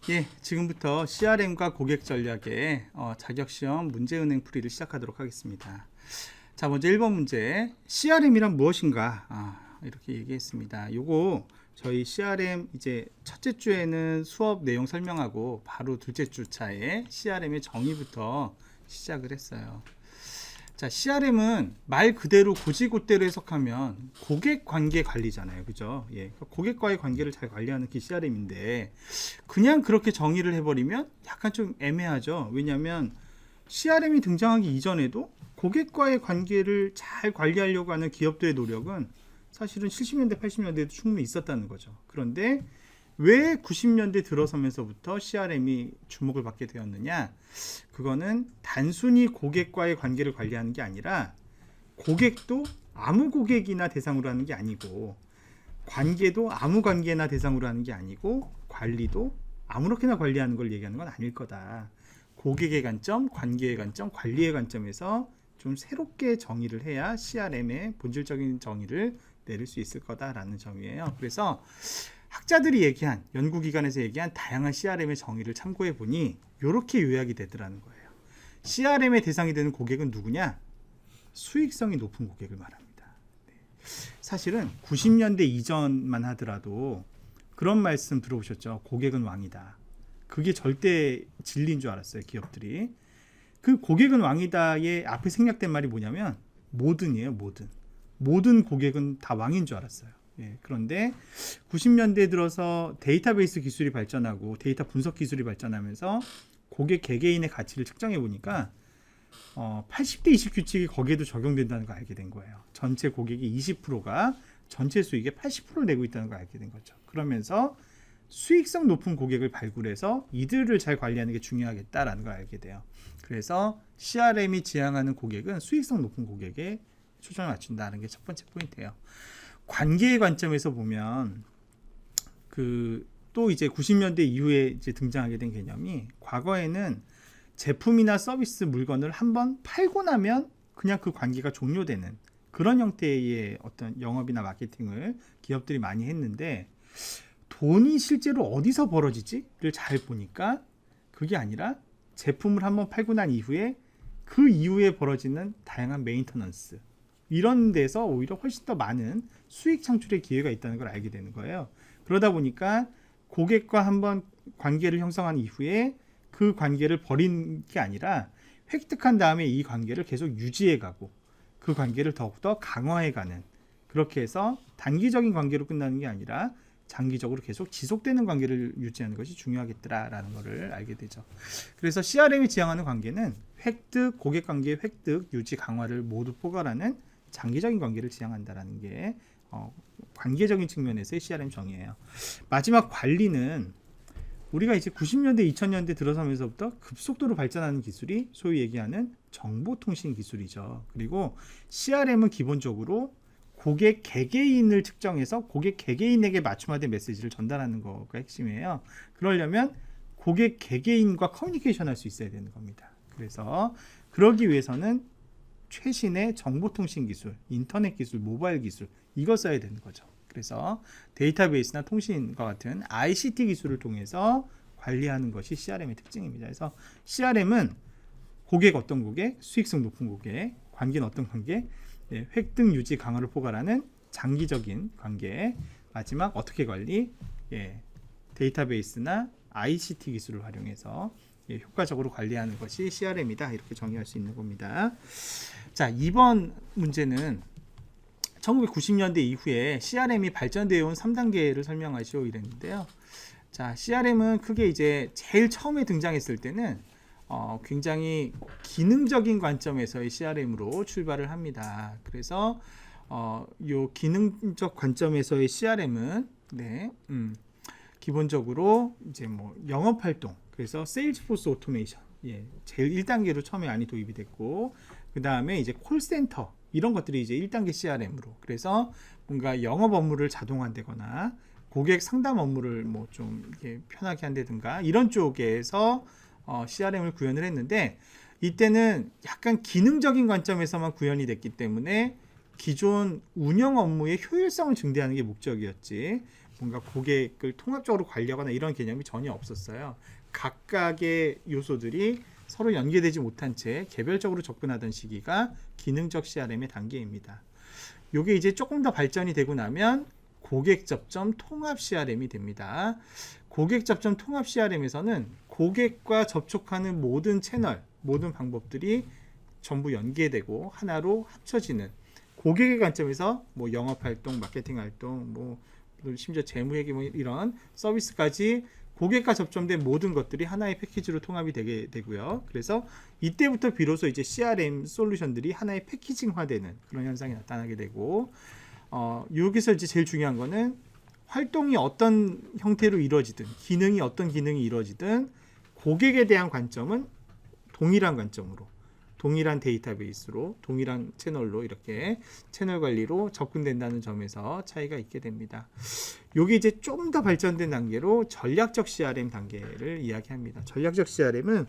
예, 지금부터 CRM과 고객 전략의 자격시험 문제은행 풀이를 시작하도록 하겠습니다. 자, 먼저 1번 문제. CRM이란 무엇인가? 이렇게 얘기했습니다. 요거 저희 CRM 이제 첫째 주에는 수업 내용 설명하고 바로 둘째 주차에 CRM의 정의부터 시작을 했어요. 자, CRM은 말 그대로 고지고대로 해석하면 고객 관계 관리잖아요. 그죠? 예. 고객과의 관계를 잘 관리하는 게 CRM인데, 그냥 그렇게 정의를 해버리면 약간 좀 애매하죠. 왜냐하면 CRM이 등장하기 이전에도 고객과의 관계를 잘 관리하려고 하는 기업들의 노력은 사실은 70년대, 80년대에도 충분히 있었다는 거죠. 그런데 왜 90년대 들어서면서부터 CRM이 주목을 받게 되었느냐? 그거는 단순히 고객과의 관계를 관리하는 게 아니라 고객도 아무 고객이나 대상으로 하는 게 아니고, 관계도 아무 관계나 대상으로 하는 게 아니고, 관리도 아무렇게나 관리하는 걸 얘기하는 건 아닐 거다. 고객의 관점, 관계의 관점, 관리의 관점에서 좀 새롭게 정의를 해야 CRM의 본질적인 정의를 내릴 수 있을 거다라는 점이에요. 그래서 학자들이 얘기한, 연구기관에서 얘기한 다양한 CRM의 정의를 참고해 보니 이렇게 요약이 되더라는 거예요. CRM의 대상이 되는 고객은 누구냐? 수익성이 높은 고객을 말합니다. 사실은 90년대 이전만 하더라도 그런 말씀 들어보셨죠? 고객은 왕이다. 그게 절대 진리인 줄 알았어요, 기업들이. 그 고객은 왕이다의 앞에 생략된 말이 뭐냐면 모든이에요, 모든. 모든 고객은 다 왕인 줄 알았어요. 예, 그런데 90년대 들어서 데이터베이스 기술이 발전하고 데이터 분석 기술이 발전하면서 고객 개개인의 가치를 측정해 보니까 80대 20 규칙이 거기에도 적용된다는 걸 알게 된 거예요. 전체 고객이 20%가 전체 수익의 80%를 내고 있다는 걸 알게 된 거죠. 그러면서 수익성 높은 고객을 발굴해서 이들을 잘 관리하는 게 중요하겠다라는 걸 알게 돼요. 그래서 CRM이 지향하는 고객은 수익성 높은 고객에 초점을 맞춘다는 게 첫 번째 포인트예요. 관계의 관점에서 보면 또 이제 90년대 이후에 이제 등장하게 된 개념이, 과거에는 제품이나 서비스 물건을 한번 팔고 나면 그냥 그 관계가 종료되는 그런 형태의 어떤 영업이나 마케팅을 기업들이 많이 했는데, 돈이 실제로 어디서 벌어지지를 잘 보니까 그게 아니라 제품을 한번 팔고 난 이후에 그 이후에 벌어지는 다양한 메인터넌스, 이런 데서 오히려 훨씬 더 많은 수익 창출의 기회가 있다는 걸 알게 되는 거예요. 그러다 보니까 고객과 한번 관계를 형성한 이후에 그 관계를 버린 게 아니라 획득한 다음에 이 관계를 계속 유지해 가고 그 관계를 더욱더 강화해 가는, 그렇게 해서 단기적인 관계로 끝나는 게 아니라 장기적으로 계속 지속되는 관계를 유지하는 것이 중요하겠더라라는 것을 알게 되죠. 그래서 CRM이 지향하는 관계는 획득, 고객 관계의 획득, 유지, 강화를 모두 포괄하는 장기적인 관계를 지향한다라는 게 관계적인 측면에서의 CRM 정의예요. 마지막 관리는 우리가 이제 90년대, 2000년대 들어서면서부터 급속도로 발전하는 기술이 소위 얘기하는 정보통신 기술이죠. 그리고 CRM은 기본적으로 고객 개개인을 측정해서 고객 개개인에게 맞춤화된 메시지를 전달하는 거가 핵심이에요. 그러려면 고객 개개인과 커뮤니케이션 할 수 있어야 되는 겁니다. 그래서 그러기 위해서는 최신의 정보통신 기술, 인터넷 기술, 모바일 기술, 이거 써야 되는 거죠. 그래서 데이터베이스나 통신과 같은 ICT 기술을 통해서 관리하는 것이 CRM의 특징입니다. 그래서 CRM은 고객 어떤 고객, 수익성 높은 고객, 관계는 어떤 관계, 획득, 유지, 강화를 포괄하는 장기적인 관계, 마지막 어떻게 관리, 데이터베이스나 ICT 기술을 활용해서 효과적으로 관리하는 것이 CRM이다, 이렇게 정의할 수 있는 겁니다. 자, 2번 문제는 1990년대 이후에 CRM이 발전되어 온 3단계를 설명하시오 이랬는데요. 자, CRM은 크게 이제 제일 처음에 등장했을 때는 굉장히 기능적인 관점에서의 CRM으로 출발을 합니다. 그래서 요 기능적 관점에서의 CRM은 기본적으로 이제 뭐 영업 활동, 그래서 세일즈포스 오토메이션, 제일 1단계로 처음에 많이 도입이 됐고, 그 다음에 이제 콜센터, 이런 것들이 이제 1단계 CRM으로, 그래서 뭔가 영업 업무를 자동화되거나 고객 상담 업무를 뭐 좀 이렇게 편하게 한다든가 이런 쪽에서 CRM을 구현을 했는데, 이때는 약간 기능적인 관점에서만 구현이 됐기 때문에 기존 운영 업무의 효율성을 증대하는 게 목적이었지, 뭔가 고객을 통합적으로 관리하거나 이런 개념이 전혀 없었어요. 각각의 요소들이 서로 연계되지 못한 채 개별적으로 접근하던 시기가 기능적 CRM의 단계입니다. 이게 이제 조금 더 발전이 되고 나면 고객 접점 통합 CRM이 됩니다. 고객 접점 통합 CRM에서는 고객과 접촉하는 모든 채널, 모든 방법들이 전부 연계되고 하나로 합쳐지는, 고객의 관점에서 뭐 영업 활동, 마케팅 활동, 뭐 심지어 재무회계 뭐 이런 서비스까지 고객과 접점된 모든 것들이 하나의 패키지로 통합이 되게 되고요. 그래서 이때부터 비로소 이제 CRM 솔루션들이 하나의 패키징화되는 그런 현상이 나타나게 되고, 여기서 이제 제일 중요한 거는 활동이 어떤 형태로 이루어지든, 기능이 어떤 기능이 이루어지든 고객에 대한 관점은 동일한 관점으로, 동일한 데이터베이스로, 동일한 채널로 이렇게 채널 관리로 접근된다는 점에서 차이가 있게 됩니다. 여기 이제 좀 더 발전된 단계로 전략적 CRM 단계를 이야기합니다. 전략적 CRM은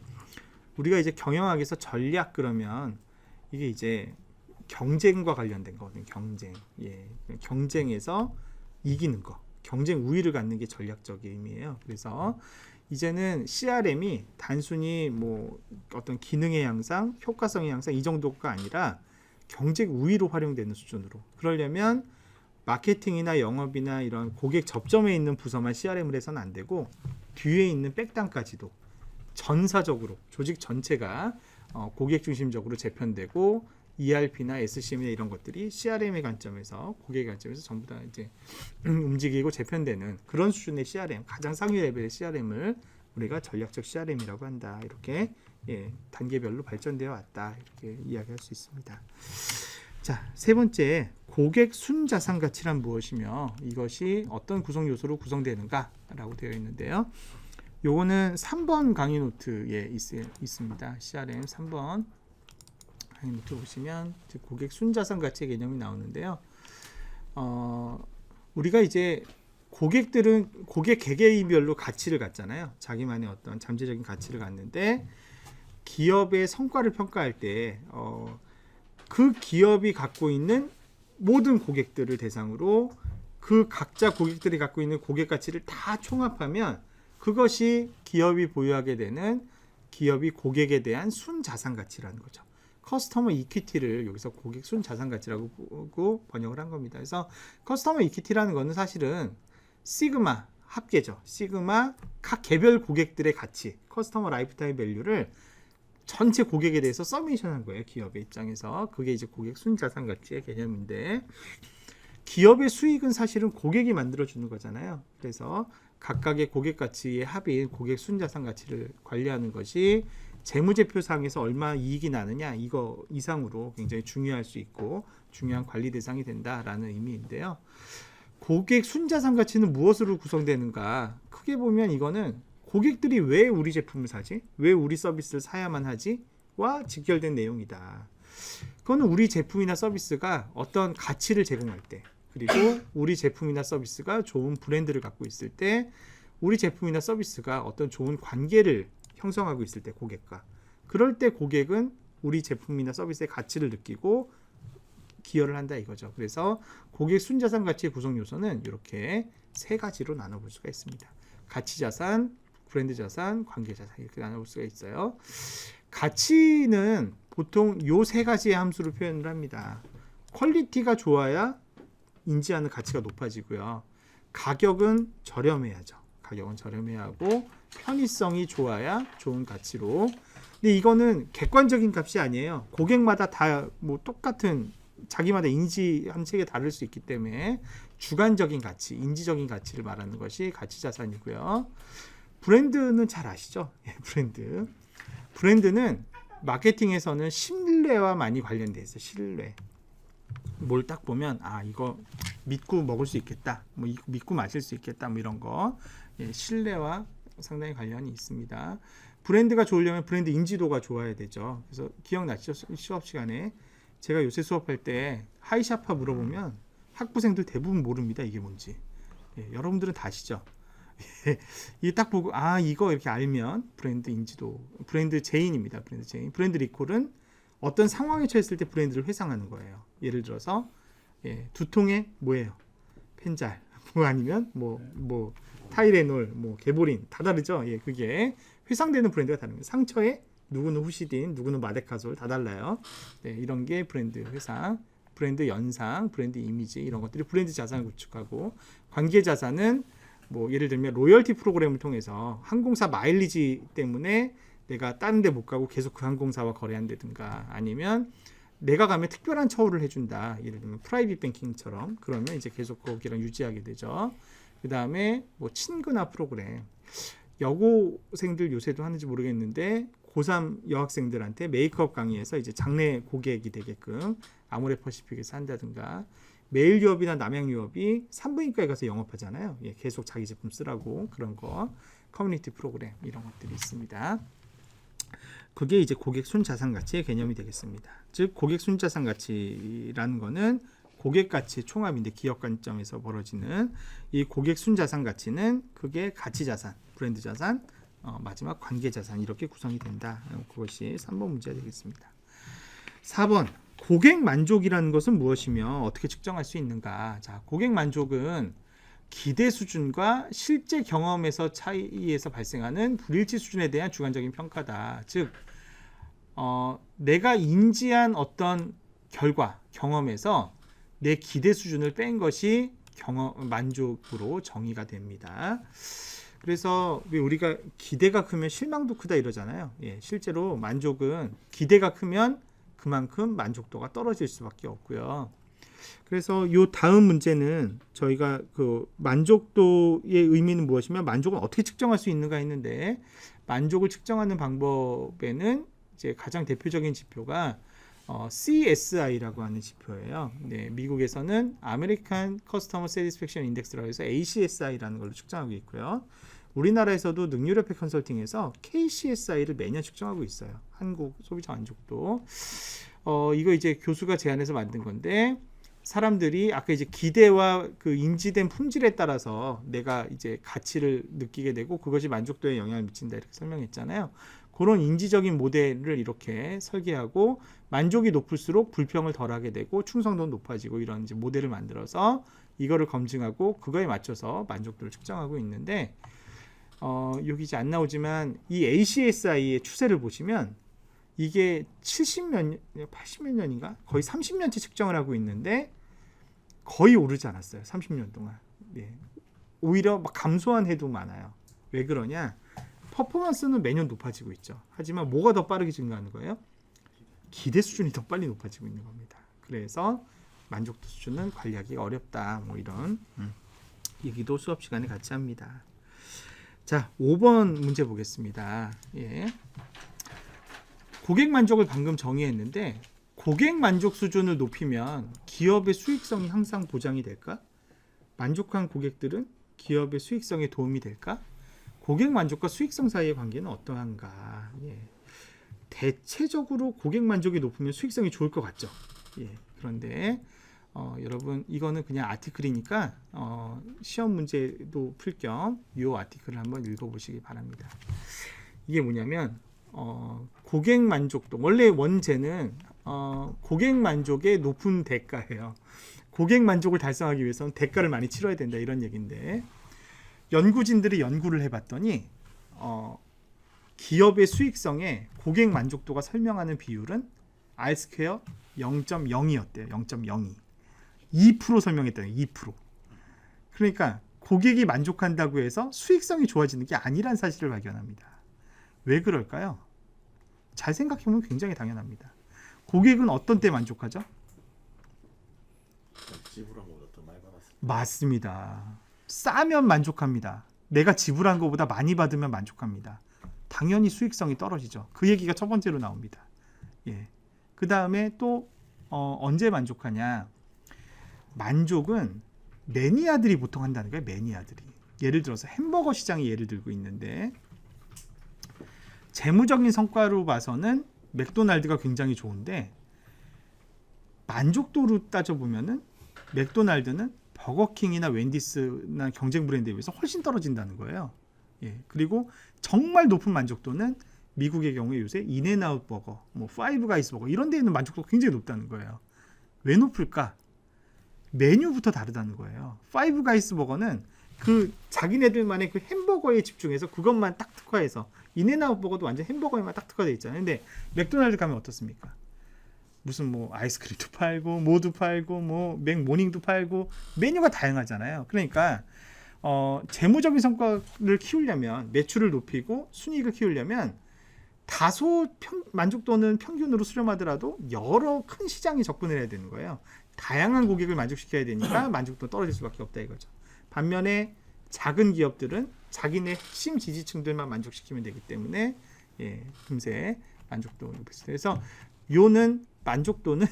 우리가 이제 경영학에서 전략 그러면 이게 이제 경쟁과 관련된 거거든요. 경쟁. 예. 경쟁에서 이기는 거. 경쟁 우위를 갖는 게 전략적인 의미예요. 그래서 이제는 CRM이 단순히 뭐 어떤 기능의 향상, 효과성의 향상 이 정도가 아니라 경쟁 우위로 활용되는 수준으로. 그러려면 마케팅이나 영업이나 이런 고객 접점에 있는 부서만 CRM을 해서는 안 되고 뒤에 있는 백단까지도 전사적으로 조직 전체가 고객 중심적으로 재편되고 ERP나 SCM이나 이런 것들이 CRM의 관점에서, 고객의 관점에서 전부 다 이제 움직이고 재편되는 그런 수준의 CRM, 가장 상위 레벨의 CRM을 우리가 전략적 CRM이라고 한다. 이렇게 단계별로 발전되어 왔다. 이렇게 이야기할 수 있습니다. 자, 세 번째, 고객 순자산 가치란 무엇이며 이것이 어떤 구성 요소로 구성되는가라고 되어 있는데요. 요거는 3번 강의 노트에 있습니다. CRM 3번 강의 노트 보시면 고객 순자산 가치의 개념이 나오는데요. 우리가 이제 고객들은 고객 개개인별로 가치를 갖잖아요. 자기만의 어떤 잠재적인 가치를 갖는데, 기업의 성과를 평가할 때 그 기업이 갖고 있는 모든 고객들을 대상으로 그 각자 고객들이 갖고 있는 고객 가치를 다 총합하면 그것이 기업이 보유하게 되는 기업이 고객에 대한 순자산 가치라는 거죠. 커스터머 이퀴티를 여기서 고객 순자산 가치라고 번역을 한 겁니다. 그래서 커스터머 이퀴티라는 거는 사실은 시그마 합계죠. 시그마 각 개별 고객들의 가치, 커스터머 라이프타임 밸류를 전체 고객에 대해서 서메이션한 거예요. 기업의 입장에서. 그게 이제 고객 순자산 가치의 개념인데, 기업의 수익은 사실은 고객이 만들어주는 거잖아요. 그래서 각각의 고객 가치의 합인 고객 순자산 가치를 관리하는 것이 재무제표상에서 얼마 이익이 나느냐, 이거 이상으로 굉장히 중요할 수 있고 중요한 관리 대상이 된다라는 의미인데요. 고객 순자산 가치는 무엇으로 구성되는가? 크게 보면 이거는 고객들이 왜 우리 제품을 사지? 왜 우리 서비스를 사야만 하지? 와 직결된 내용이다. 그거는 우리 제품이나 서비스가 어떤 가치를 제공할 때, 그리고 우리 제품이나 서비스가 좋은 브랜드를 갖고 있을 때, 우리 제품이나 서비스가 어떤 좋은 관계를 형성하고 있을 때, 고객과, 그럴 때 고객은 우리 제품이나 서비스의 가치를 느끼고 기여를 한다 이거죠. 그래서 고객 순자산 가치의 구성 요소는 이렇게 세 가지로 나눠볼 수가 있습니다. 가치 자산, 브랜드 자산, 관계 자산, 이렇게 나눠볼 수가 있어요. 가치는 보통 요 세 가지의 함수로 표현을 합니다. 퀄리티가 좋아야 인지하는 가치가 높아지고요. 가격은 저렴해야죠. 가격은 저렴해야 하고, 편의성이 좋아야 좋은 가치로. 근데 이거는 객관적인 값이 아니에요. 고객마다 다 뭐 똑같은, 자기마다 인지 함책이 다를 수 있기 때문에 주관적인 가치, 인지적인 가치를 말하는 것이 가치 자산이고요. 브랜드는 잘 아시죠? 브랜드는 마케팅에서는 신뢰와 많이 관련돼 있어요. 신뢰. 뭘 딱 보면 이거 믿고 먹을 수 있겠다, 뭐 믿고 마실 수 있겠다, 뭐 이런 거. 신뢰와 상당히 관련이 있습니다. 브랜드가 좋으려면 브랜드 인지도가 좋아야 되죠. 그래서 기억나시죠? 수업 시간에 제가 요새 수업할 때 하이샤파 물어보면 학부생들 대부분 모릅니다. 이게 뭔지. 여러분들은 다 아시죠? 이 딱 보고 이거 이렇게 알면 브랜드 인지도, 브랜드 제인입니다. 브랜드 제인. 브랜드 리콜은 어떤 상황에 처했을 때 브랜드를 회상하는 거예요. 예를 들어서 두통에 뭐예요? 펜잘. 뭐 아니면 뭐 타이레놀, 뭐 게보린 다 다르죠. 예, 그게 회상되는 브랜드가 다릅니다. 상처에 누구는 후시딘, 누구는 마데카솔 다 달라요. 네, 이런 게 브랜드 회상, 브랜드 연상, 브랜드 이미지 이런 것들이 브랜드 자산을 구축하고 관계 자산은 뭐 예를 들면 로열티 프로그램을 통해서 항공사 마일리지 때문에 내가 다른 데 못 가고 계속 그 항공사와 거래한다든가 아니면 내가 가면 특별한 처우를 해준다. 예를 들면 프라이빗 뱅킹처럼 그러면 이제 계속 거기랑 유지하게 되죠. 그 다음에 뭐 친근화 프로그램 여고생들 요새도 하는지 모르겠는데 고3 여학생들한테 메이크업 강의에서 이제 장래 고객이 되게끔 아모레퍼시픽에서 한다든가 메일 유업이나 남양 유업이 산부인과에 가서 영업하잖아요. 예, 계속 자기 제품 쓰라고 그런 거 커뮤니티 프로그램 이런 것들이 있습니다. 그게 이제 고객 순자산 가치의 개념이 되겠습니다. 즉 고객 순자산 가치라는 거는 고객 가치 총합인데 기업 관점에서 벌어지는 이 고객 순자산 가치는 그게 가치 자산, 브랜드 자산, 마지막 관계 자산 이렇게 구성이 된다. 그것이 3번 문제가 되겠습니다. 4번 고객 만족이라는 것은 무엇이며 어떻게 측정할 수 있는가? 자, 고객 만족은 기대 수준과 실제 경험에서 차이에서 발생하는 불일치 수준에 대한 주관적인 평가다. 즉, 내가 인지한 어떤 결과, 경험에서 내 기대 수준을 뺀 것이 만족으로 정의가 됩니다. 그래서 왜 우리가 기대가 크면 실망도 크다 이러잖아요. 예, 실제로 만족은 기대가 크면 그만큼 만족도가 떨어질 수밖에 없고요. 그래서 이 다음 문제는 저희가 그 만족도의 의미는 무엇이며 만족은 어떻게 측정할 수 있는가 했는데 만족을 측정하는 방법에는 이제 가장 대표적인 지표가 CSI라고 하는 지표예요. 네, 미국에서는 American Customer Satisfaction Index라고 해서 ACSI라는 걸로 측정하고 있고요. 우리나라에서도 능률협회 컨설팅에서 KCSI를 매년 측정하고 있어요. 한국 소비자 만족도. 이거 이제 교수가 제안해서 만든 건데 사람들이 아까 이제 기대와 그 인지된 품질에 따라서 내가 이제 가치를 느끼게 되고 그것이 만족도에 영향을 미친다 이렇게 설명했잖아요. 그런 인지적인 모델을 이렇게 설계하고 만족이 높을수록 불평을 덜하게 되고 충성도는 높아지고 이런 이제 모델을 만들어서 이거를 검증하고 그거에 맞춰서 만족도를 측정하고 있는데 여기 이제 안 나오지만 이 ACSI의 추세를 보시면 이게 80몇 년인가? 거의 30년째 측정을 하고 있는데 거의 오르지 않았어요. 30년 동안. 예. 오히려 막 감소한 해도 많아요. 왜 그러냐? 퍼포먼스는 매년 높아지고 있죠. 하지만 뭐가 더 빠르게 증가하는 거예요? 기대 수준이 더 빨리 높아지고 있는 겁니다. 그래서 만족도 수준은 관리하기 어렵다. 뭐 이런 얘기도 수업 시간에 같이 합니다. 자, 5번 문제 보겠습니다. 예. 고객 만족을 방금 정의했는데 고객 만족 수준을 높이면 기업의 수익성이 항상 보장이 될까? 만족한 고객들은 기업의 수익성에 도움이 될까? 고객 만족과 수익성 사이의 관계는 어떠한가? 예. 대체적으로 고객 만족이 높으면 수익성이 좋을 것 같죠. 예. 그런데 여러분 이거는 그냥 아티클이니까 시험 문제도 풀 겸 이 아티클을 한번 읽어보시기 바랍니다. 이게 뭐냐면 고객 만족도 원래 원제는 고객 만족의 높은 대가예요. 고객 만족을 달성하기 위해서는 대가를 많이 치러야 된다 이런 얘기인데 연구진들이 연구를 해봤더니 기업의 수익성에 고객 만족도가 설명하는 비율은 R 스퀘어 0.0이었대요. 0.02 2% 설명했대요. 2%. 그러니까 고객이 만족한다고 해서 수익성이 좋아지는 게 아니란 사실을 발견합니다. 왜 그럴까요? 잘 생각해보면 굉장히 당연합니다. 고객은 어떤 때 만족하죠? 지불한 것보다 더 많이 받았어요. 맞습니다. 싸면 만족합니다. 내가 지불한 것보다 많이 받으면 만족합니다. 당연히 수익성이 떨어지죠. 그 얘기가 첫 번째로 나옵니다. 예. 그 다음에 또 언제 만족하냐? 만족은 매니아들이 보통 한다는 거예요. 매니아들이. 예를 들어서 햄버거 시장이 예를 들고 있는데 재무적인 성과로 봐서는 맥도날드가 굉장히 좋은데 만족도로 따져보면은 맥도날드는 버거킹이나 웬디스나 경쟁 브랜드에 비해서 훨씬 떨어진다는 거예요. 예. 그리고 정말 높은 만족도는 미국의 경우에 요새 인앤아웃 버거, 뭐 파이브 가이스 버거 이런 데 있는 만족도가 굉장히 높다는 거예요. 왜 높을까? 메뉴부터 다르다는 거예요. 파이브 가이스 버거는 그 자기네들만의 그 햄버거에 집중해서 그것만 딱 특화해서, 인앤아웃 버거도 완전 햄버거에만 딱 특화되어 있잖아요. 근데 맥도날드 가면 어떻습니까? 무슨 뭐 아이스크림도 팔고 뭐도 팔고 뭐 맥모닝도 팔고 메뉴가 다양하잖아요. 그러니까 재무적인 성과를 키우려면, 매출을 높이고 순이익을 키우려면 다소 만족도는 평균으로 수렴하더라도 여러 큰 시장에 접근을 해야 되는 거예요. 다양한 고객을 만족시켜야 되니까 만족도 떨어질 수밖에 없다 이거죠. 반면에 작은 기업들은 자기네 핵심 지지층들만 만족시키면 되기 때문에 금세 만족도 높일 수 있어요. 그래서 요는 만족도는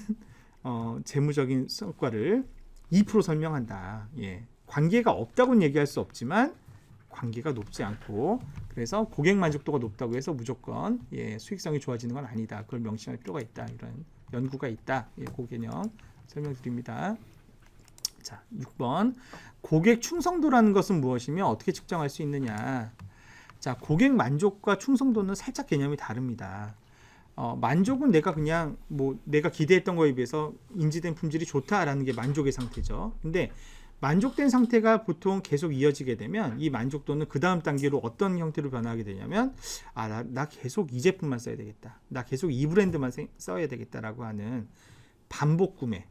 재무적인 성과를 2% 설명한다. 관계가 없다고는 얘기할 수 없지만 관계가 높지 않고, 그래서 고객 만족도가 높다고 해서 무조건 수익성이 좋아지는 건 아니다. 그걸 명심할 필요가 있다. 이런 연구가 있다. 그 개념 설명드립니다. 자, 6번. 고객 충성도라는 것은 무엇이며 어떻게 측정할 수 있느냐. 자, 고객 만족과 충성도는 살짝 개념이 다릅니다. 만족은 내가 그냥 뭐 내가 기대했던 거에 비해서 인지된 품질이 좋다라는 게 만족의 상태죠. 근데 만족된 상태가 보통 계속 이어지게 되면 이 만족도는 그 다음 단계로 어떤 형태로 변화하게 되냐면, 나 계속 이 제품만 써야 되겠다, 나 계속 이 브랜드만 써야 되겠다라고 하는 반복 구매.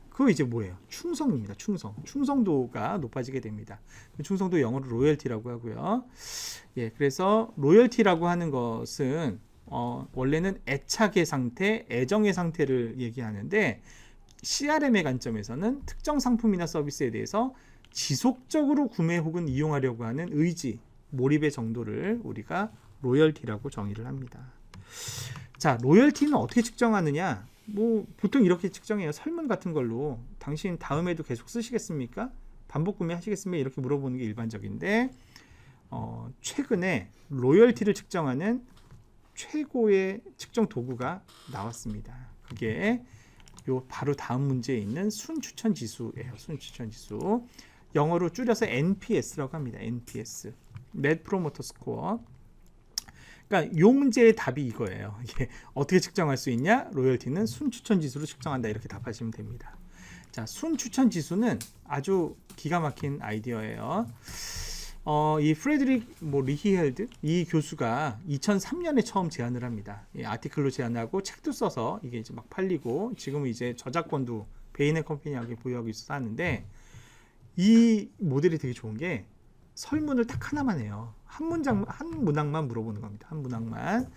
그거 이제 뭐예요? 충성입니다. 충성도가 높아지게 됩니다. 충성도 영어로 로열티라고 하고요. 그래서 로열티라고 하는 것은 원래는 애착의 상태, 애정의 상태를 얘기하는데, CRM의 관점에서는 특정 상품이나 서비스에 대해서 지속적으로 구매 혹은 이용하려고 하는 의지, 몰입의 정도를 우리가 로열티라고 정의를 합니다. 자, 로열티는 어떻게 측정하느냐? 뭐 보통 이렇게 측정해요. 설문 같은 걸로 당신 다음에도 계속 쓰시겠습니까? 반복 구매 하시겠습니까? 이렇게 물어보는 게 일반적인데, 최근에 로열티를 측정하는 최고의 측정 도구가 나왔습니다. 그게 요 바로 다음 문제에 있는 순추천 지수예요. 순추천 지수. 영어로 줄여서 NPS라고 합니다. NPS. Net Promoter Score. 그러니까 요 문제의 답이 이거예요. 이게 어떻게 측정할 수 있냐? 로열티는 순추천 지수로 측정한다. 이렇게 답하시면 됩니다. 자, 순추천 지수는 아주 기가 막힌 아이디어예요. 이 프레드릭 리히헬드 이 교수가 2003년에 처음 제안을 합니다. 아티클로 제안하고 책도 써서 이게 이제 막 팔리고, 지금은 이제 저작권도 베인의 컴퍼니하고 보유하고 있어서 하는데, 이 모델이 되게 좋은 게 설문을 딱 하나만 해요. 한 문항만 물어보는 겁니다. 한 문항만.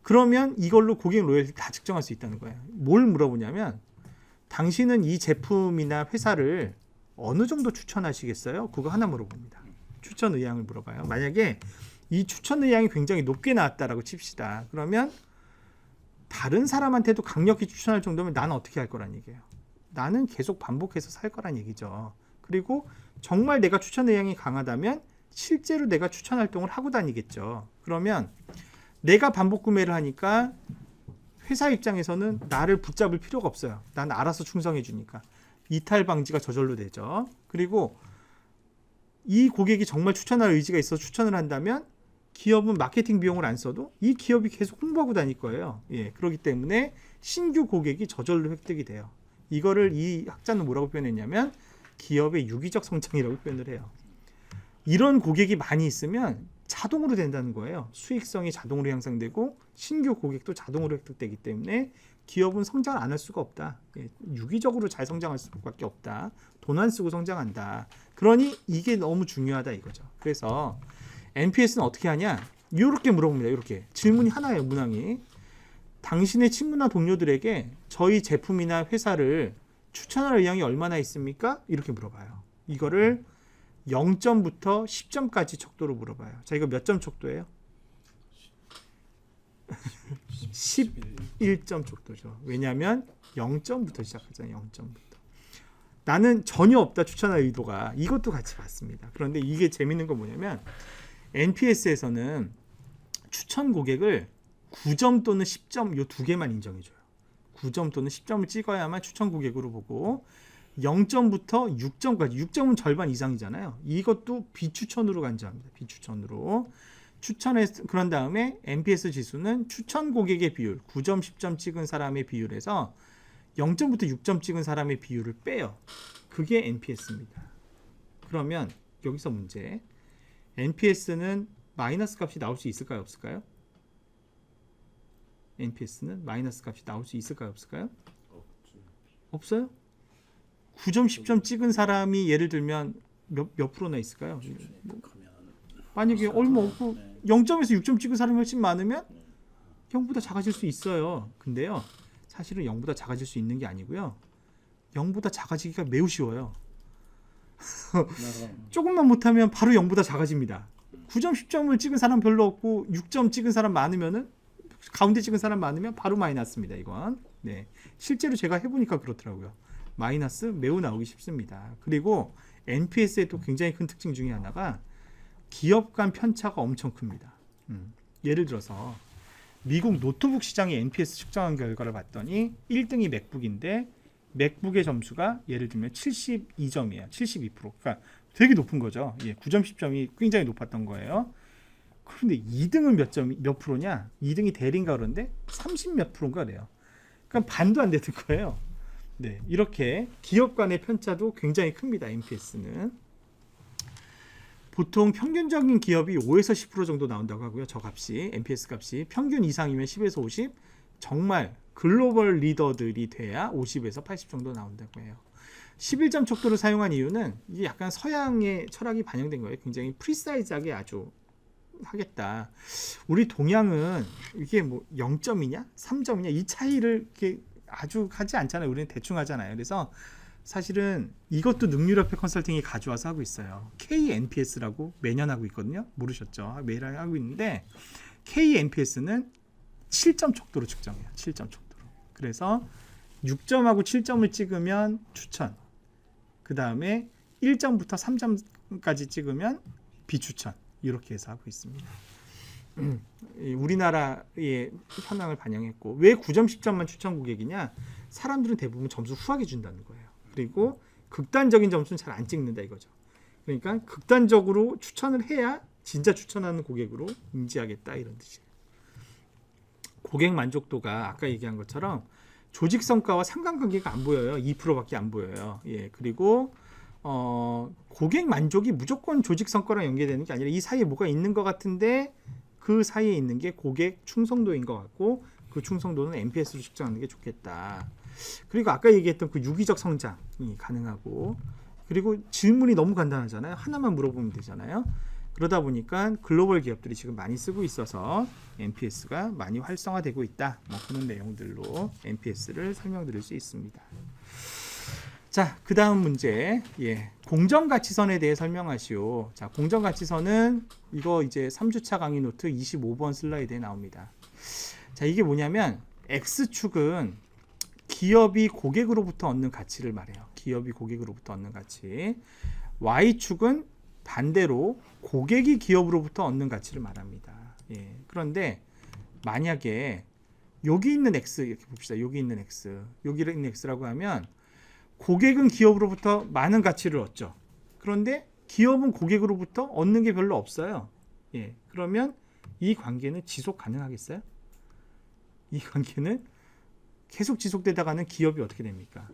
그러면 이걸로 고객 로열티 다 측정할 수 있다는 거예요. 뭘 물어보냐면, 당신은 이 제품이나 회사를 어느 정도 추천하시겠어요? 그거 하나 물어봅니다. 추천 의향을 물어봐요. 만약에 이 추천 의향이 굉장히 높게 나왔다라고 칩시다. 그러면 다른 사람한테도 강력히 추천할 정도면 나는 어떻게 할 거란 얘기예요. 나는 계속 반복해서 살 거란 얘기죠. 그리고 정말 내가 추천 의향이 강하다면 실제로 내가 추천 활동을 하고 다니겠죠. 그러면 내가 반복 구매를 하니까 회사 입장에서는 나를 붙잡을 필요가 없어요. 난 알아서 충성해 주니까. 이탈 방지가 저절로 되죠. 그리고 이 고객이 정말 추천할 의지가 있어서 추천을 한다면 기업은 마케팅 비용을 안 써도 이 기업이 계속 홍보하고 다닐 거예요. 그렇기 때문에 신규 고객이 저절로 획득이 돼요. 이거를 이 학자는 뭐라고 표현했냐면 기업의 유기적 성장이라고 표현을 해요. 이런 고객이 많이 있으면 자동으로 된다는 거예요. 수익성이 자동으로 향상되고 신규 고객도 자동으로 획득되기 때문에 기업은 성장을 안 할 수가 없다. 유기적으로 잘 성장할 수밖에 없다. 돈 안 쓰고 성장한다. 그러니 이게 너무 중요하다 이거죠. 그래서 NPS는 어떻게 하냐? 이렇게 물어봅니다. 이렇게 질문이 하나예요. 문항이. 당신의 친구나 동료들에게 저희 제품이나 회사를 추천할 의향이 얼마나 있습니까? 이렇게 물어봐요. 이거를 0점부터 10점까지 척도로 물어봐요. 자, 이거 몇 점 척도예요? 11점 척도죠. 왜냐하면 0점부터 시작하잖아요. 0점부터. 나는 전혀 없다 추천할 의도가. 이것도 같이 봤습니다. 그런데 이게 재밌는 건 뭐냐면 NPS에서는 추천 고객을 9점 또는 10점 이 두 개만 인정해줘요. 9점 또는 10점을 찍어야만 추천 고객으로 보고 0점부터 6점까지 6점은 절반 이상이잖아요. 이것도 비추천으로 간주합니다. 비추천으로. 그런 다음에 NPS 지수는 추천 고객의 비율 9점 10점 찍은 사람의 비율에서 0점부터 6점 찍은 사람의 비율을 빼요. 그게 NPS입니다. 그러면 여기서 문제. NPS는 마이너스 값이 나올 수 있을까요? 없을까요? NPS는 마이너스 값이 나올 수 있을까요? 없을까요? 없어요? 9점, 10점 찍은 사람이 예를 들면 몇 프로나 있을까요? 만약에 얼마 없고 0점에서 6점 찍은 사람이 훨씬 많으면 0보다 작아질 수 있어요. 근데요, 사실은 0보다 작아질 수 있는 게 아니고요. 0보다 작아지기가 매우 쉬워요. 조금만 못하면 바로 0보다 작아집니다. 9점, 10점을 찍은 사람 별로 없고 6점 찍은 사람 많으면은, 가운데 찍은 사람 많으면 바로 마이너스입니다. 이건. 네, 실제로 제가 해보니까 그렇더라고요. 마이너스 매우 나오기 쉽습니다. 그리고 NPS의 또 굉장히 큰 특징 중에 하나가 기업 간 편차가 엄청 큽니다. 예를 들어서 미국 노트북 시장의 NPS 측정한 결과를 봤더니 1등이 맥북인데 맥북의 점수가 예를 들면 72점이에요. 72%. 그러니까 되게 높은 거죠. 예, 9점, 10점이 굉장히 높았던 거예요. 그런데 2등은 몇 프로냐? 2등이 대리인가 그러는데 30 몇 프로인가 그래요. 그러니까 반도 안 되는 거예요. 네, 이렇게 기업 간의 편차도 굉장히 큽니다. NPS는. 보통 평균적인 기업이 5에서 10% 정도 나온다고 하고요. 저 값이, NPS 값이 평균 이상이면 10에서 50, 정말 글로벌 리더들이 돼야 50에서 80 정도 나온다고 해요. 11점 척도를 사용한 이유는 이게 약간 서양의 철학이 반영된 거예요. 굉장히 프리사이즈하게 아주 하겠다. 우리 동양은 이게 뭐 0점이냐 3점이냐 이 차이를 이렇게 아주 하지 않잖아요. 우리는 대충 하잖아요. 그래서 사실은 이것도 능률협회 컨설팅이 가져와서 하고 있어요. KNPS라고 매년 하고 있거든요. 모르셨죠? 매일 하고 있는데 KNPS는 7점 척도로 측정해요. 7점 척도로. 그래서 6점하고 7점을 찍으면 추천. 그 다음에 1점부터 3점까지 찍으면 비추천. 이렇게 해서 하고 있습니다. 우리나라의 현황을 반영했고, 왜 9점 10점만 추천 고객이냐? 사람들은 대부분 점수 후하게 준다는 거예요. 그리고 극단적인 점수는 잘 안 찍는다 이거죠. 그러니까 극단적으로 추천을 해야 진짜 추천하는 고객으로 인지하겠다 이런 뜻이에요. 고객 만족도가 아까 얘기한 것처럼 조직 성과와 상관관계가 안 보여요. 2%밖에 안 보여요. 예, 그리고 고객 만족이 무조건 조직 성과랑 연계되는 게 아니라 이 사이에 뭐가 있는 것 같은데 그 사이에 있는 게 고객 충성도인 것 같고, 그 충성도는 NPS로 측정하는 게 좋겠다. 그리고 아까 얘기했던 그 유기적 성장이 가능하고, 그리고 질문이 너무 간단하잖아요. 하나만 물어보면 되잖아요. 그러다 보니까 글로벌 기업들이 지금 많이 쓰고 있어서 NPS가 많이 활성화되고 있다. 뭐 그런 내용들로 NPS를 설명드릴 수 있습니다. 자, 그 다음 문제. 예, 공정가치선에 대해 설명하시오. 자, 공정가치선은 이거 이제 3주차 강의 노트 25번 슬라이드에 나옵니다. 자, 이게 뭐냐면 X축은 기업이 고객으로부터 얻는 가치를 말해요. 기업이 고객으로부터 얻는 가치. Y축은 반대로 고객이 기업으로부터 얻는 가치를 말합니다. 예, 그런데 만약에 여기 있는 X 이렇게 봅시다. 여기 있는 X, 여기 있는 X라고 하면 고객은 기업으로부터 많은 가치를 얻죠. 그런데 기업은 고객으로부터 얻는 게 별로 없어요. 예, 그러면 이 관계는 지속 가능하겠어요? 이 관계는 계속 지속되다가는 기업이 어떻게 됩니까?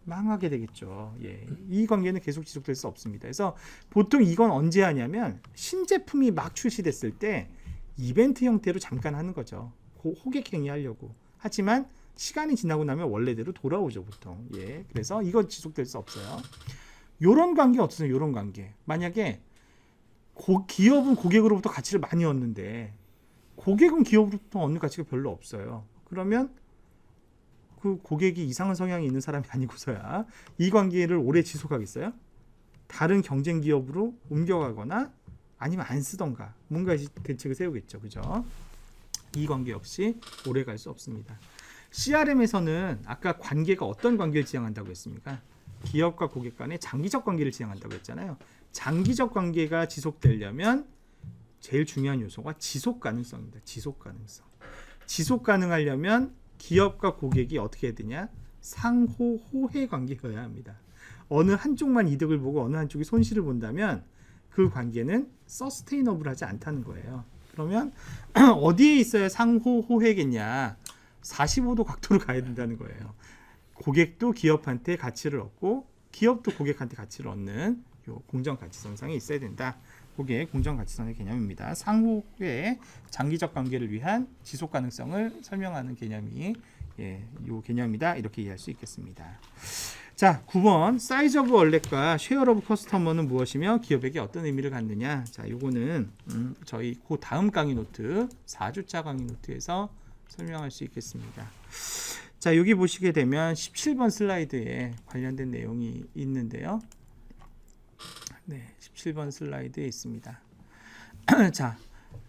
망하게 되겠죠. 예, 이 관계는 계속 지속될 수 없습니다. 그래서 보통 이건 언제 하냐면 신제품이 막 출시됐을 때 이벤트 형태로 잠깐 하는 거죠. 호객행위 하려고. 하지만 시간이 지나고 나면 원래대로 돌아오죠, 보통. 예, 그래서 이건 지속될 수 없어요. 요런 관계 어떠세요? 요런 관계. 만약에 기업은 고객으로부터 가치를 많이 얻는데 고객은 기업으로부터 얻는 가치가 별로 없어요. 그러면 그 고객이 이상한 성향이 있는 사람이 아니고서야 이 관계를 오래 지속하겠어요? 다른 경쟁 기업으로 옮겨가거나 아니면 안 쓰던가 뭔가 대책을 세우겠죠. 그죠? 이 관계 역시 오래 갈 수 없습니다. CRM에서는 아까 관계가 어떤 관계를 지향한다고 했습니까? 기업과 고객 간의 장기적 관계를 지향한다고 했잖아요. 장기적 관계가 지속되려면 제일 중요한 요소가 지속 가능성입니다. 지속 가능성. 지속 가능하려면 기업과 고객이 어떻게 해야 되냐? 상호 호혜 관계여야 합니다. 어느 한쪽만 이득을 보고 어느 한쪽이 손실을 본다면 그 관계는 서스테이너블하지 않다는 거예요. 그러면 어디에 있어야 상호 호혜겠냐? 45도 각도로 가야 된다는 거예요. 고객도 기업한테 가치를 얻고 기업도 고객한테 가치를 얻는 요 공정가치선상에 있어야 된다. 그게 공정가치선의 개념입니다. 상호의 장기적 관계를 위한 지속 가능성을 설명하는 개념이 요 개념이다. 이렇게 이해할 수 있겠습니다. 자, 9번 사이즈 오브 월렛과 쉐어 오브 커스터머는 무엇이며 기업에게 어떤 의미를 갖느냐. 자, 요거는 저희 그 다음 강의 노트 4주차 강의 노트에서 설명할 수 있겠습니다. 자, 여기 보시게 되면 17번 슬라이드에 관련된 내용이 있는데요. 네, 17번 슬라이드에 있습니다. 자,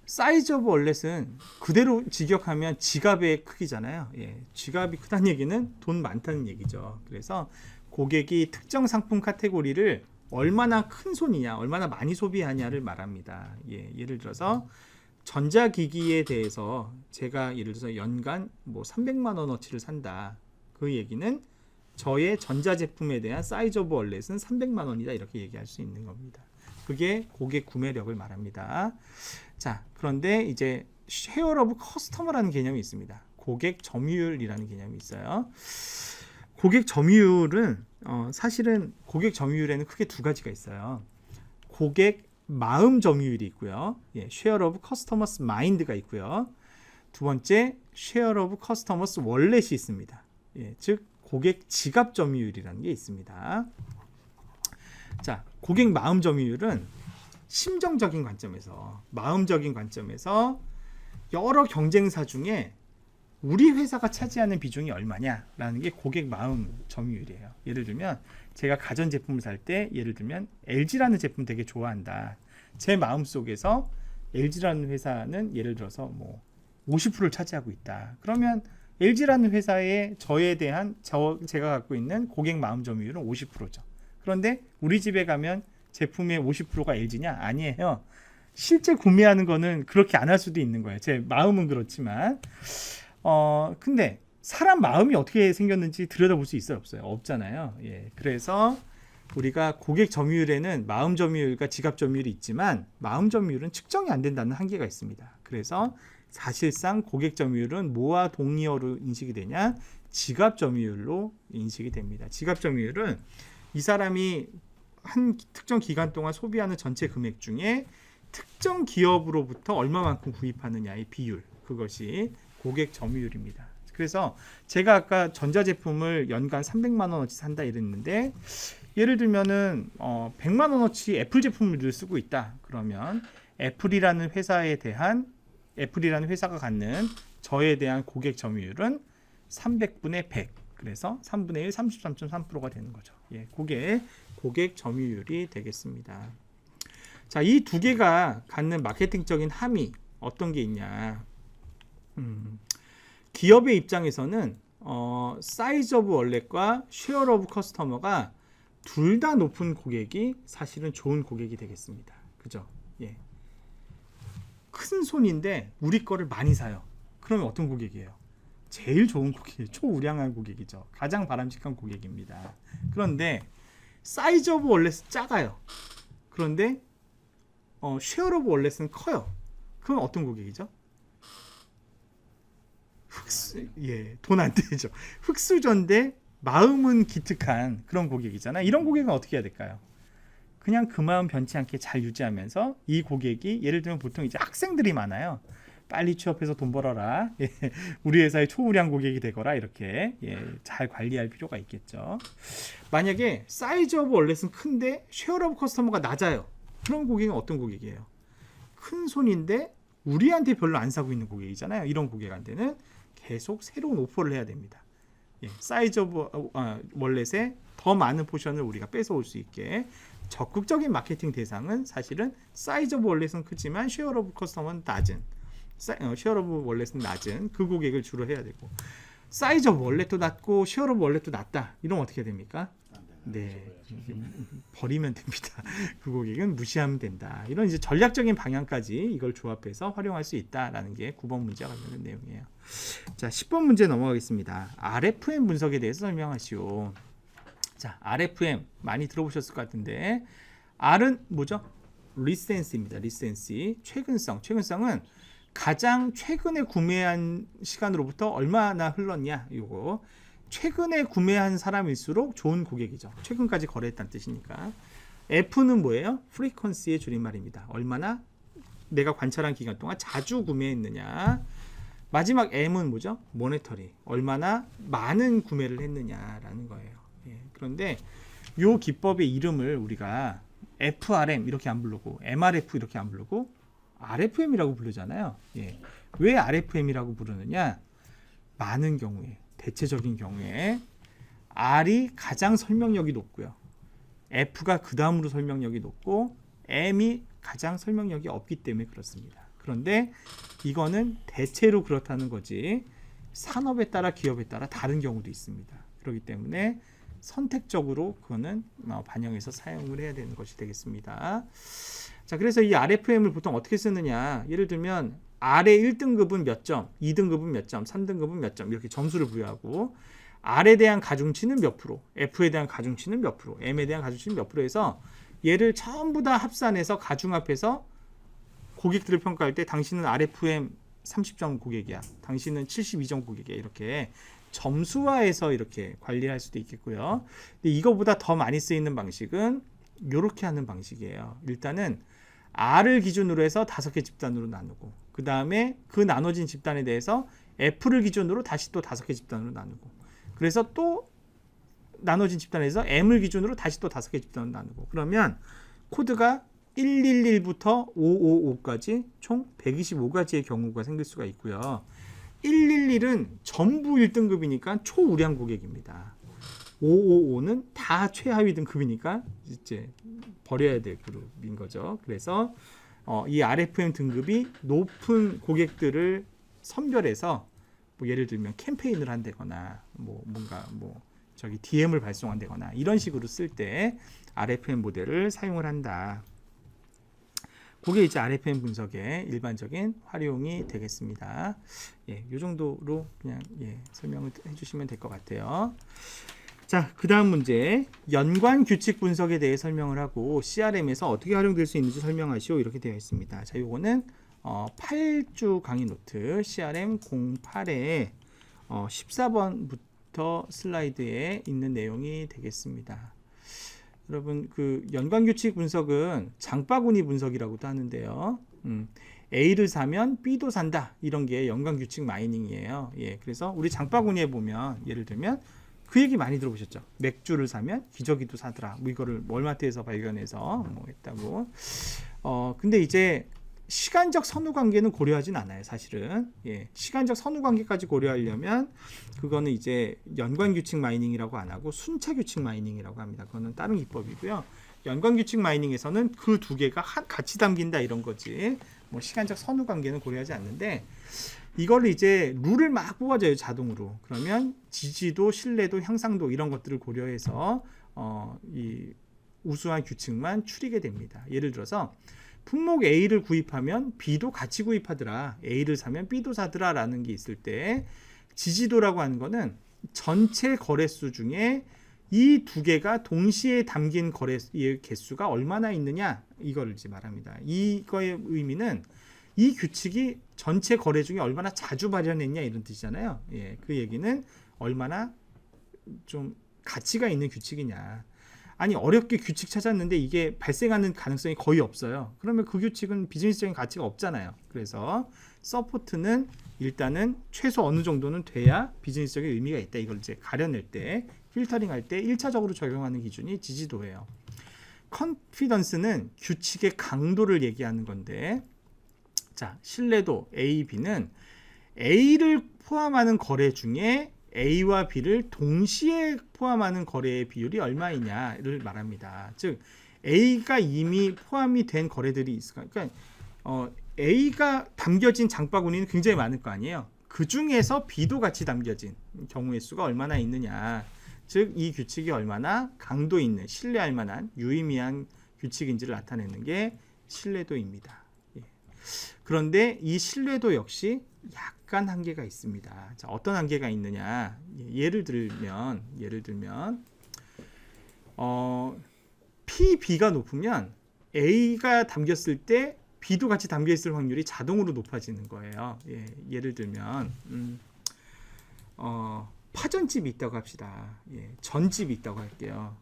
사이즈 오브 월렛은 그대로 직역하면 지갑의 크기잖아요. 지갑이 크다는 얘기는 돈 많다는 얘기죠. 그래서 고객이 특정 상품 카테고리를 얼마나 큰 손이냐, 얼마나 많이 소비하냐를 말합니다. 예를 들어서 전자기기에 대해서 제가 예를 들어서 연간 뭐 300만 원어치를 산다. 그 얘기는 저의 전자제품에 대한 사이즈 오브 월렛은 300만 원이다. 이렇게 얘기할 수 있는 겁니다. 그게 고객 구매력을 말합니다. 자, 그런데 이제 쉐어 오브 커스터머라는 개념이 있습니다. 고객 점유율이라는 개념이 있어요. 고객 점유율은 사실은 고객 점유율에는 크게 두 가지가 있어요. 고객 마음 점유율이 있고요. 쉐어 오브 커스터머스 마인드가 있고요. 두 번째 쉐어 오브 커스터머스 월렛이 있습니다. 즉 고객 지갑 점유율이라는 게 있습니다. 자, 고객 마음 점유율은 심정적인 관점에서, 마음적인 관점에서 여러 경쟁사 중에 우리 회사가 차지하는 비중이 얼마냐라는 게 고객 마음 점유율이에요. 예를 들면 제가 가전제품을 살 때 예를 들면 LG라는 제품 되게 좋아한다. 제 마음속에서 LG라는 회사는 예를 들어서 뭐 50%를 차지하고 있다. 그러면 LG라는 회사에 저에 대한 제가 갖고 있는 고객 마음 점유율은 50%죠. 그런데 우리 집에 가면 제품의 50%가 LG냐? 아니에요. 실제 구매하는 거는 그렇게 안 할 수도 있는 거예요. 제 마음은 그렇지만 근데 사람 마음이 어떻게 생겼는지 들여다볼 수 있어요, 없어요? 없잖아요. 그래서 우리가 고객 점유율에는 마음 점유율과 지갑 점유율이 있지만 마음 점유율은 측정이 안 된다는 한계가 있습니다. 그래서 사실상 고객 점유율은 뭐와 동의어로 인식이 되냐? 지갑 점유율로 인식이 됩니다. 지갑 점유율은 이 사람이 한 특정 기간 동안 소비하는 전체 금액 중에 특정 기업으로부터 얼마만큼 구입하느냐의 비율, 그것이 고객 점유율입니다. 그래서 제가 아까 전자제품을 연간 300만 원어치 산다 이랬는데 예를 들면은 100만 원어치 애플 제품을 쓰고 있다. 그러면 애플이라는 회사가 갖는 저에 대한 고객 점유율은 300분의 100. 그래서 3분의 1, 33.3%가 되는 거죠. 그게 고객 점유율이 되겠습니다. 자, 이 두 개가 갖는 마케팅적인 함의 어떤 게 있냐? 기업의 입장에서는 사이즈 오브 월렛과 쉐어 오브 커스터머가 둘 다 높은 고객이 사실은 좋은 고객이 되겠습니다. 그죠? 큰 손인데 우리 거를 많이 사요. 그러면 어떤 고객이에요? 제일 좋은 고객이에요. 초우량한 고객이죠. 가장 바람직한 고객입니다. 그런데 사이즈 오브 월렛은 작아요. 그런데 쉐어 오브 월렛은 커요. 그럼 어떤 고객이죠? 돈 안 되죠. 흑수저인데 마음은 기특한 그런 고객이잖아요. 이런 고객은 어떻게 해야 될까요? 그냥 그 마음 변치 않게 잘 유지하면서 이 고객이 예를 들면 보통 이제 학생들이 많아요. 빨리 취업해서 돈 벌어라. 우리 회사의 초우량 고객이 되거라. 이렇게 잘 관리할 필요가 있겠죠. 만약에 사이즈 오브 월렛은 큰데 쉐어 오브 커스터머가 낮아요. 그런 고객은 어떤 고객이에요? 큰 손인데 우리한테 별로 안 사고 있는 고객이잖아요. 이런 고객한테는 계속 새로운 오퍼를 해야 됩니다. 사이즈 오브 월렛에 더 많은 포션을 우리가 뺏어올 수 있게 적극적인 마케팅 대상은 사실은 사이즈 오브 월렛은 크지만 쉐어 오브 커스터머는 낮은, 쉐어 오브 월렛은 낮은 그 고객을 주로 해야 되고, 사이즈 오브 월렛도 낮고 쉐어 오브 월렛도 낮다. 이러면 어떻게 됩니까? 버리면 됩니다. 그 고객은 무시하면 된다. 이런 이제 전략적인 방향까지 이걸 조합해서 활용할 수 있다라는 게 9번 문제와 관련된 내용이에요. 자, 10번 문제 넘어가겠습니다. RFM 분석에 대해서 설명하시오. 자, RFM 많이 들어보셨을 것 같은데 R은 뭐죠? 리센스입니다. 리센스. 최근성은 가장 최근에 구매한 시간으로부터 얼마나 흘렀냐. 요거. 최근에 구매한 사람일수록 좋은 고객이죠. 최근까지 거래했다는 뜻이니까. F는 뭐예요? frequency의 줄임말입니다. 얼마나 내가 관찰한 기간 동안 자주 구매했느냐. 마지막 M은 뭐죠? monetary. 얼마나 많은 구매를 했느냐라는 거예요. 예, 그런데 이 기법의 이름을 우리가 FRM 이렇게 안 부르고 MRF 이렇게 안 부르고 RFM이라고 부르잖아요. 예. 왜 RFM이라고 부르느냐? 많은 경우에, 대체적인 경우에 R이 가장 설명력이 높고요. F가 그 다음으로 설명력이 높고 M이 가장 설명력이 없기 때문에 그렇습니다. 그런데 이거는 대체로 그렇다는 거지 산업에 따라 기업에 따라 다른 경우도 있습니다. 그렇기 때문에 선택적으로 그거는 반영해서 사용을 해야 되는 것이 되겠습니다. 자, 그래서 이 RFM을 보통 어떻게 쓰느냐? 예를 들면 R의 1등급은 몇 점, 2등급은 몇 점, 3등급은 몇 점 이렇게 점수를 부여하고 R에 대한 가중치는 몇 프로, F에 대한 가중치는 몇 프로, M에 대한 가중치는 몇 프로해서 얘를 전부 다 합산해서 가중합해서 고객들을 평가할 때 당신은 RFM 30점 고객이야, 당신은 72점 고객이야 이렇게 점수화해서 이렇게 관리할 수도 있겠고요. 근데 이거보다 더 많이 쓰이는 방식은 이렇게 하는 방식이에요. 일단은 R을 기준으로 해서 5개 집단으로 나누고 그 다음에 그 나눠진 집단에 대해서 F를 기준으로 다시 또 5개 집단으로 나누고 그래서 또 나눠진 집단에서 M을 기준으로 다시 또 5개 집단으로 나누고 그러면 코드가 111부터 555까지 총 125가지의 경우가 생길 수가 있고요. 111은 전부 1등급이니까 초우량 고객입니다. 555는 다 최하위 등급이니까 이제 버려야 될 그룹인 거죠. 그래서 이 RFM 등급이 높은 고객들을 선별해서 뭐 예를 들면 캠페인을 한다거나 뭔가 저기 DM을 발송한다거나 이런 식으로 쓸 때 RFM 모델을 사용을 한다. 그게 이제 RFM 분석의 일반적인 활용이 되겠습니다. 예, 이 정도로 그냥 설명을 해주시면 될 것 같아요. 자, 그 다음 문제 연관 규칙 분석에 대해 설명을 하고 CRM에서 어떻게 활용될 수 있는지 설명하시오 이렇게 되어 있습니다. 자, 요거는 8주 강의 노트 CRM 08에 14번부터 슬라이드에 있는 내용이 되겠습니다. 여러분 그 연관규칙 분석은 장바구니 분석이라고도 하는데요. A를 사면 B도 산다 이런 게 연관규칙 마이닝이에요. 예, 그래서 우리 장바구니에 보면 예를 들면 그 얘기 많이 들어보셨죠? 맥주를 사면 기저귀도 사더라. 뭐 이거를 월마트에서 발견해서 했다고. 근데 이제 시간적 선후 관계는 고려하진 않아요, 사실은. 예, 시간적 선후 관계까지 고려하려면 그거는 이제 연관 규칙 마이닝이라고 안 하고 순차 규칙 마이닝이라고 합니다. 그거는 다른 기법이고요. 연관 규칙 마이닝에서는 그 두 개가 같이 담긴다 이런 거지. 뭐 시간적 선후 관계는 고려하지 않는데 이걸 이제 룰을 막 뽑아줘요, 자동으로. 그러면 지지도, 신뢰도, 향상도 이런 것들을 고려해서 이 우수한 규칙만 추리게 됩니다. 예를 들어서 품목 A를 구입하면 B도 같이 구입하더라. A를 사면 B도 사더라 라는 게 있을 때 지지도라고 하는 거는 전체 거래수 중에 이 두 개가 동시에 담긴 거래의 개수가 얼마나 있느냐 이거를 이제 말합니다. 이거의 의미는 이 규칙이 전체 거래 중에 얼마나 자주 발현했냐 이런 뜻이잖아요. 예, 그 얘기는 얼마나 좀 가치가 있는 규칙이냐. 아니 어렵게 규칙 찾았는데 이게 발생하는 가능성이 거의 없어요. 그러면 그 규칙은 비즈니스적인 가치가 없잖아요. 그래서 서포트는 일단은 최소 어느 정도는 돼야 비즈니스적인 의미가 있다. 이걸 이제 가려낼 때 필터링 할 때 1차적으로 적용하는 기준이 지지도예요. 컨피던스는 규칙의 강도를 얘기하는 건데 자, 신뢰도 A, B는 A를 포함하는 거래 중에 A와 B를 동시에 포함하는 거래의 비율이 얼마이냐를 말합니다. 즉 A가 이미 포함이 된 거래들이 있을까? 그러니까 A가 담겨진 장바구니는 굉장히 많을 거 아니에요. 그 중에서 B도 같이 담겨진 경우의 수가 얼마나 있느냐. 즉 이 규칙이 얼마나 강도 있는 신뢰할 만한 유의미한 규칙인지를 나타내는 게 신뢰도입니다. 예. 그런데 이 신뢰도 역시 약간 한계가 있습니다. 자, 어떤 한계가 있느냐? 예를 들면 PB가 높으면 A가 담겼을 때 B도 같이 담겨 있을 확률이 자동으로 높아지는 거예요. 예, 예를 들면 파전집이 있다고 합시다. 예, 전집이 있다고 할게요.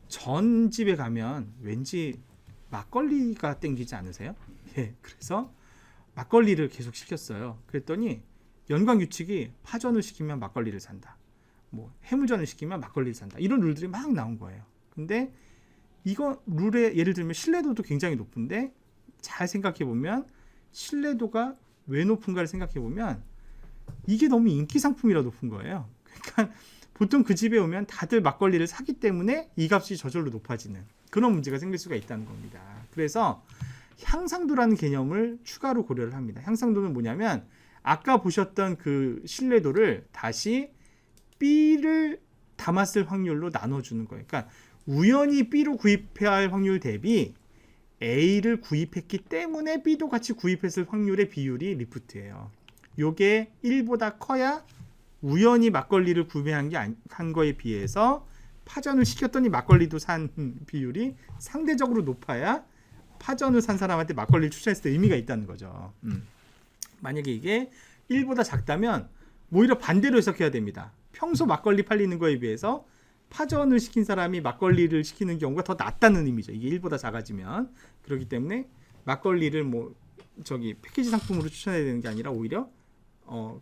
전집에 가면 왠지 막걸리가 땡기지 않으세요? 예, 그래서 막걸리를 계속 시켰어요. 그랬더니 연관규칙이 파전을 시키면 막걸리를 산다. 뭐 해물전을 시키면 막걸리를 산다. 이런 룰들이 막 나온 거예요. 근데 이거 룰에 예를 들면 신뢰도도 굉장히 높은데 잘 생각해 보면 신뢰도가 왜 높은가를 생각해 보면 이게 너무 인기 상품이라 높은 거예요. 그러니까 보통 그 집에 오면 다들 막걸리를 사기 때문에 이 값이 저절로 높아지는 그런 문제가 생길 수가 있다는 겁니다. 그래서 향상도라는 개념을 추가로 고려를 합니다. 향상도는 뭐냐면 아까 보셨던 그 신뢰도를 다시 B를 담았을 확률로 나눠주는 거예요. 그러니까 우연히 B로 구입해야 할 확률 대비 A를 구입했기 때문에 B도 같이 구입했을 확률의 비율이 리프트예요. 요게 1보다 커야 우연히 막걸리를 구매한 게 한 거에 비해서 파전을 시켰더니 막걸리도 산 비율이 상대적으로 높아야 파전을 산 사람한테 막걸리를 추천했을 때 의미가 있다는 거죠. 만약에 이게 1보다 작다면 오히려 반대로 해석해야 됩니다. 평소 막걸리 팔리는 거에 비해서 파전을 시킨 사람이 막걸리를 시키는 경우가 더 낫다는 의미죠. 이게 1보다 작아지면. 그렇기 때문에 막걸리를 뭐 저기 패키지 상품으로 추천해야 되는 게 아니라 오히려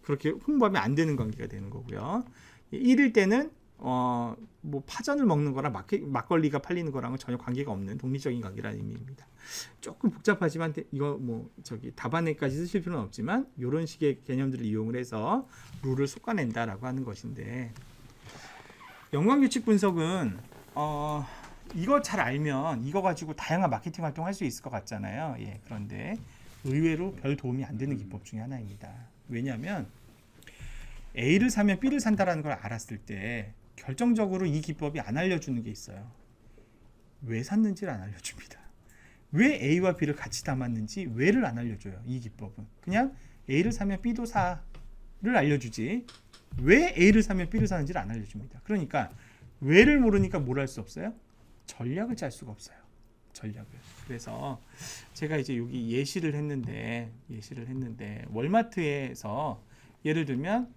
그렇게 홍보하면 안 되는 관계가 되는 거고요. 1일 때는 뭐 파전을 먹는 거랑 막걸리가 팔리는 거랑은 전혀 관계가 없는 독립적인 관계라는 의미입니다. 조금 복잡하지만 이거 뭐 저기 답안에까지 쓰실 필요는 없지만 이런 식의 개념들을 이용을 해서 룰을 솎아낸다라고 하는 것인데 연관규칙 분석은 이거 잘 알면 이거 가지고 다양한 마케팅 활동 할 수 있을 것 같잖아요. 예, 그런데 의외로 별 도움이 안 되는 기법 중에 하나입니다. 왜냐하면 A를 사면 B를 산다라는 걸 알았을 때 결정적으로 이 기법이 안 알려주는 게 있어요. 왜 샀는지를 안 알려줍니다. 왜 A와 B를 같이 담았는지 왜를 안 알려줘요. 이 기법은 그냥 A를 사면 B도 사를 알려주지 왜 A를 사면 B를 사는지를 안 알려줍니다. 그러니까 왜를 모르니까 뭘 할 수 없어요? 전략을 짤 수가 없어요. 전략을. 그래서 제가 이제 여기 예시를 했는데 월마트에서 예를 들면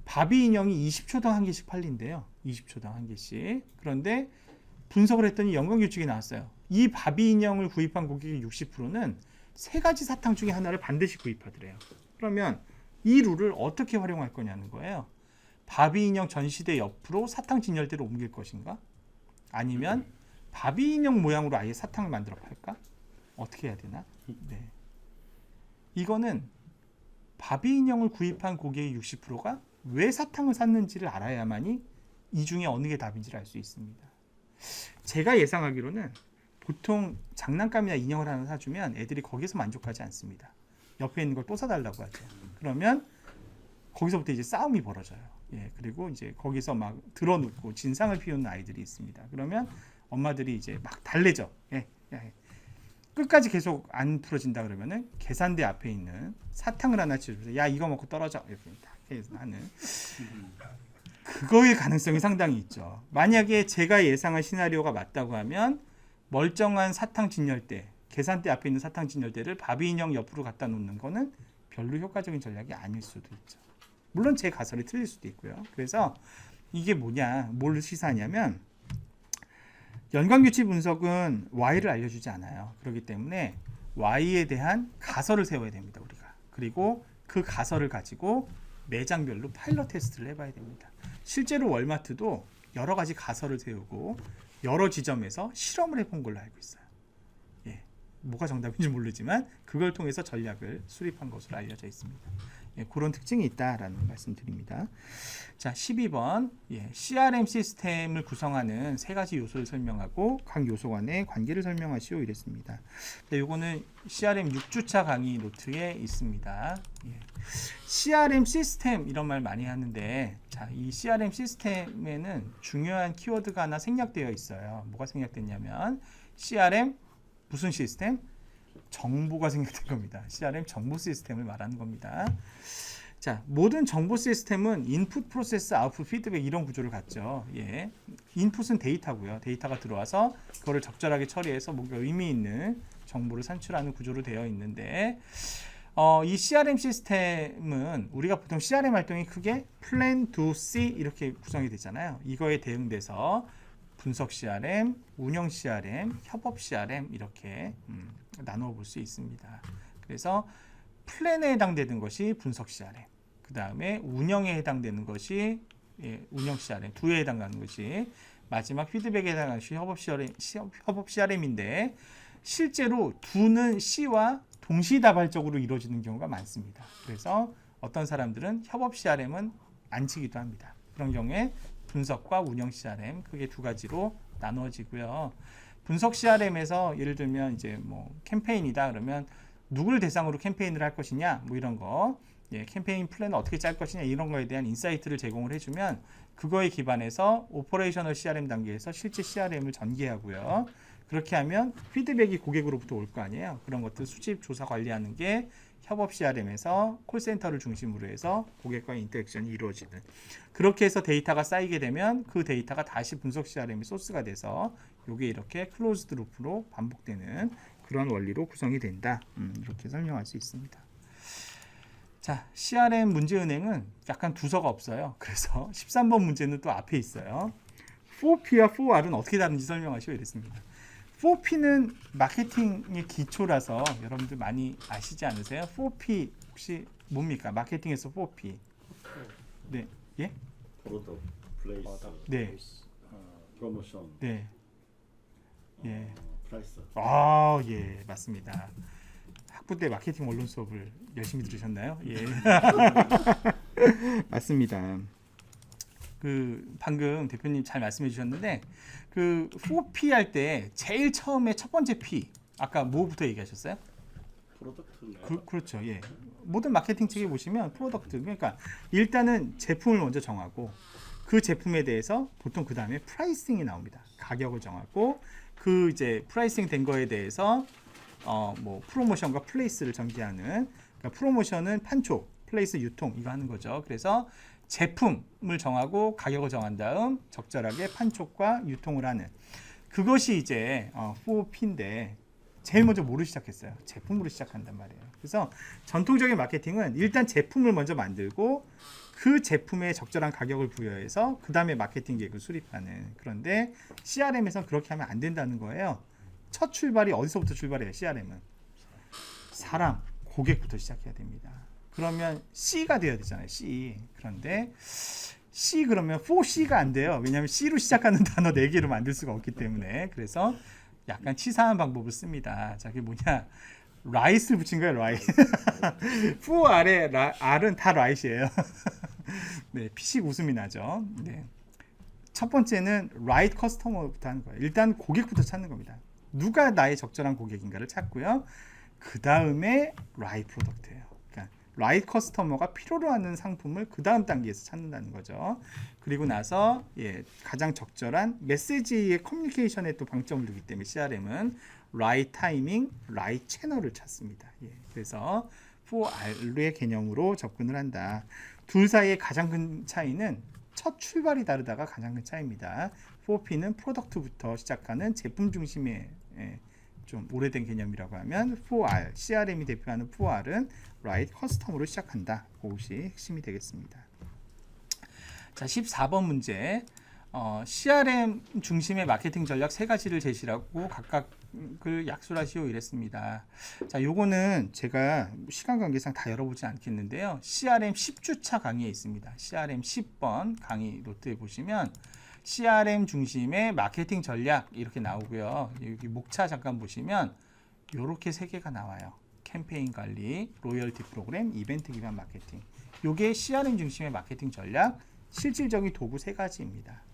바비 인형이 20초당 한 개씩 팔린대요. 20초당 한 개씩. 그런데 분석을 했더니 연관규칙이 나왔어요. 이 바비 인형을 구입한 고객의 60%는 세 가지 사탕 중에 하나를 반드시 구입하더래요. 그러면 이 룰을 어떻게 활용할 거냐는 거예요. 바비 인형 전시대 옆으로 사탕 진열대를 옮길 것인가? 아니면 바비 인형 모양으로 아예 사탕을 만들어 팔까? 어떻게 해야 되나? 네. 이거는 바비 인형을 구입한 고객의 60%가 왜 사탕을 샀는지를 알아야만이 이 중에 어느 게 답인지를 알 수 있습니다. 제가 예상하기로는 보통 장난감이나 인형을 하나 사주면 애들이 거기서 만족하지 않습니다. 옆에 있는 걸 또 사달라고 하죠. 그러면 거기서부터 이제 싸움이 벌어져요. 예, 그리고 이제 거기서 막 드러눕고 진상을 피우는 아이들이 있습니다. 그러면 엄마들이 이제 막 달래죠. 예. 끝까지 계속 안 풀어진다 그러면은 계산대 앞에 있는 사탕을 하나 치워서 야 이거 먹고 떨어져 이렇게 딱 해서 하는 그거의 가능성이 상당히 있죠. 만약에 제가 예상한 시나리오가 맞다고 하면 멀쩡한 사탕 진열대 계산대 앞에 있는 사탕 진열대를 바비 인형 옆으로 갖다 놓는 거는 별로 효과적인 전략이 아닐 수도 있죠. 물론 제 가설이 틀릴 수도 있고요. 그래서 이게 뭐냐, 뭘 시사하냐면 연관규칙 분석은 Y를 알려주지 않아요. 그렇기 때문에 Y에 대한 가설을 세워야 됩니다. 우리가. 그리고 그 가설을 가지고 매장별로 파일럿 테스트를 해봐야 됩니다. 실제로 월마트도 여러 가지 가설을 세우고 여러 지점에서 실험을 해본 걸로 알고 있어요. 예, 뭐가 정답인지 모르지만 그걸 통해서 전략을 수립한 것으로 알려져 있습니다. 예, 그런 특징이 있다라는 말씀드립니다. 자, 12번 CRM 시스템을 구성하는 세 가지 요소를 설명하고 각 요소 간의 관계를 설명하시오 이랬습니다. 이거는 CRM 6주차 강의 노트에 있습니다. CRM 시스템 이런 말 많이 하는데 자, 이 CRM 시스템에는 중요한 키워드가 하나 생략되어 있어요. 뭐가 생략됐냐면 CRM 무슨 시스템? 정보가 생략된 겁니다. CRM 정보 시스템을 말하는 겁니다. 자, 모든 정보 시스템은 인풋, 프로세스, 아웃풋, 피드백 이런 구조를 갖죠. 예. 인풋은 데이터고요. 데이터가 들어와서 그거를 적절하게 처리해서 뭔가 의미 있는 정보를 산출하는 구조로 되어 있는데 이 CRM 시스템은 우리가 보통 CRM 활동이 크게 Plan, Do, See 이렇게 구성이 되잖아요. 이거에 대응돼서 분석 CRM, 운영 CRM, 협업 CRM 이렇게 나누어 볼 수 있습니다. 그래서 플랜에 해당되는 것이 분석 CRM, 그 다음에 운영에 해당되는 것이 운영 CRM, 도에 해당하는 것이 마지막 피드백에 해당하는 것이 협업 CRM인데 실제로 도는 C와 동시다발적으로 이루어지는 경우가 많습니다. 그래서 어떤 사람들은 협업 CRM은 안 치기도 합니다. 그런 경우에 분석과 운영 CRM 크게 두 가지로 나누어지고요. 분석 CRM에서 예를 들면 이제 뭐 캠페인이다 그러면 누구를 대상으로 캠페인을 할 것이냐 뭐 이런 거, 캠페인 플랜을 어떻게 짤 것이냐 이런 거에 대한 인사이트를 제공을 해주면 그거에 기반해서 오퍼레이셔널 CRM 단계에서 실제 CRM을 전개하고요. 그렇게 하면 피드백이 고객으로부터 올 거 아니에요. 그런 것들 수집, 조사, 관리하는 게 협업 CRM에서 콜센터를 중심으로 해서 고객과의 인터랙션이 이루어지는, 그렇게 해서 데이터가 쌓이게 되면 그 데이터가 다시 분석 CRM의 소스가 돼서 이게 이렇게 클로즈드 루프로 반복되는 그런 원리로 구성이 된다. 이렇게 설명할 수 있습니다. 자, CRM 문제은행은 약간 두서가 없어요. 그래서 13번 문제는 또 앞에 있어요. 4P와 4R은 어떻게 다른지 설명하시오 이랬습니다. 4P는 마케팅의 기초라서 여러분들 많이 아시지 않으세요? 4P 혹시 뭡니까? 마케팅에서 4P. 네. 예? 프로덕트, 플레이스, 네. 프로모션, 네. 예. 프라이스. 아, 예, 맞습니다. 학부 때 마케팅 원론 수업을 열심히 들으셨나요? 예. 맞습니다. 그 방금 대표님 잘 말씀해 주셨는데 그 4P 할 때 제일 처음에 첫 번째 P 아까 뭐부터 얘기하셨어요? 프로덕트. 그렇죠. 예. 모든 마케팅 책에 보시면 프로덕트, 그러니까 일단은 제품을 먼저 정하고 그 제품에 대해서 보통 그 다음에 프라이싱이 나옵니다. 가격을 정하고 그 이제 프라이싱 된 거에 대해서 뭐 프로모션과 플레이스를 전개하는, 그러니까 프로모션은 판촉, 플레이스 유통 이거 하는 거죠. 그래서 제품을 정하고 가격을 정한 다음 적절하게 판촉과 유통을 하는 그것이 이제 4P인데 제일 먼저 뭐로 시작했어요? 제품으로 시작한단 말이에요. 그래서 전통적인 마케팅은 일단 제품을 먼저 만들고 그 제품에 적절한 가격을 부여해서 그 다음에 마케팅 계획을 수립하는, 그런데 CRM에서는 그렇게 하면 안 된다는 거예요. 첫 출발이 어디서부터 출발해요? CRM은 사람, 고객부터 시작해야 됩니다. 그러면 C가 돼야 되잖아요. C. 그런데 C 그러면 4C가 안 돼요. 왜냐하면 C로 시작하는 단어 4개로 만들 수가 없기 때문에. 그래서 약간 치사한 방법을 씁니다. 자, 그게 뭐냐? 라이스를 붙인 거예요. 라이. 4R에 R은 다 라이트예요. 네, 피식 웃음이 나죠. 네. 첫 번째는 right customer부터 하는 거예요. 일단 고객부터 찾는 겁니다. 누가 나의 적절한 고객인가를 찾고요. 그 다음에 right product예요. 그러니까 right customer가 필요로 하는 상품을 그 다음 단계에서 찾는다는 거죠. 그리고 나서 가장 적절한 메시지의 커뮤니케이션에 또 방점을 두기 때문에 CRM은 right timing, right 채널을 찾습니다. 그래서 4R의 개념으로 접근을 한다. 둘 사이의 가장 큰 차이는 첫 출발이 다르다가 가장 큰 차이입니다. 4P는 프로덕트부터 시작하는 제품 중심의 좀 오래된 개념이라고 하면 4R, CRM이 대표하는 4R은 right customer로 시작한다. 그것이 핵심이 되겠습니다. 자, 14번 문제. CRM 중심의 마케팅 전략 3가지를 제시하고 각각을 약술하시오 이랬습니다. 자, 요거는 제가 시간 관계상 다 열어보지 않겠는데요. CRM 10주차 강의에 있습니다. CRM 10번 강의 노트에 보시면 CRM 중심의 마케팅 전략 이렇게 나오고요. 여기 목차 잠깐 보시면 요렇게 3개가 나와요. 캠페인 관리, 로열티 프로그램, 이벤트 기반 마케팅. 요게 CRM 중심의 마케팅 전략 실질적인 도구 3가지입니다.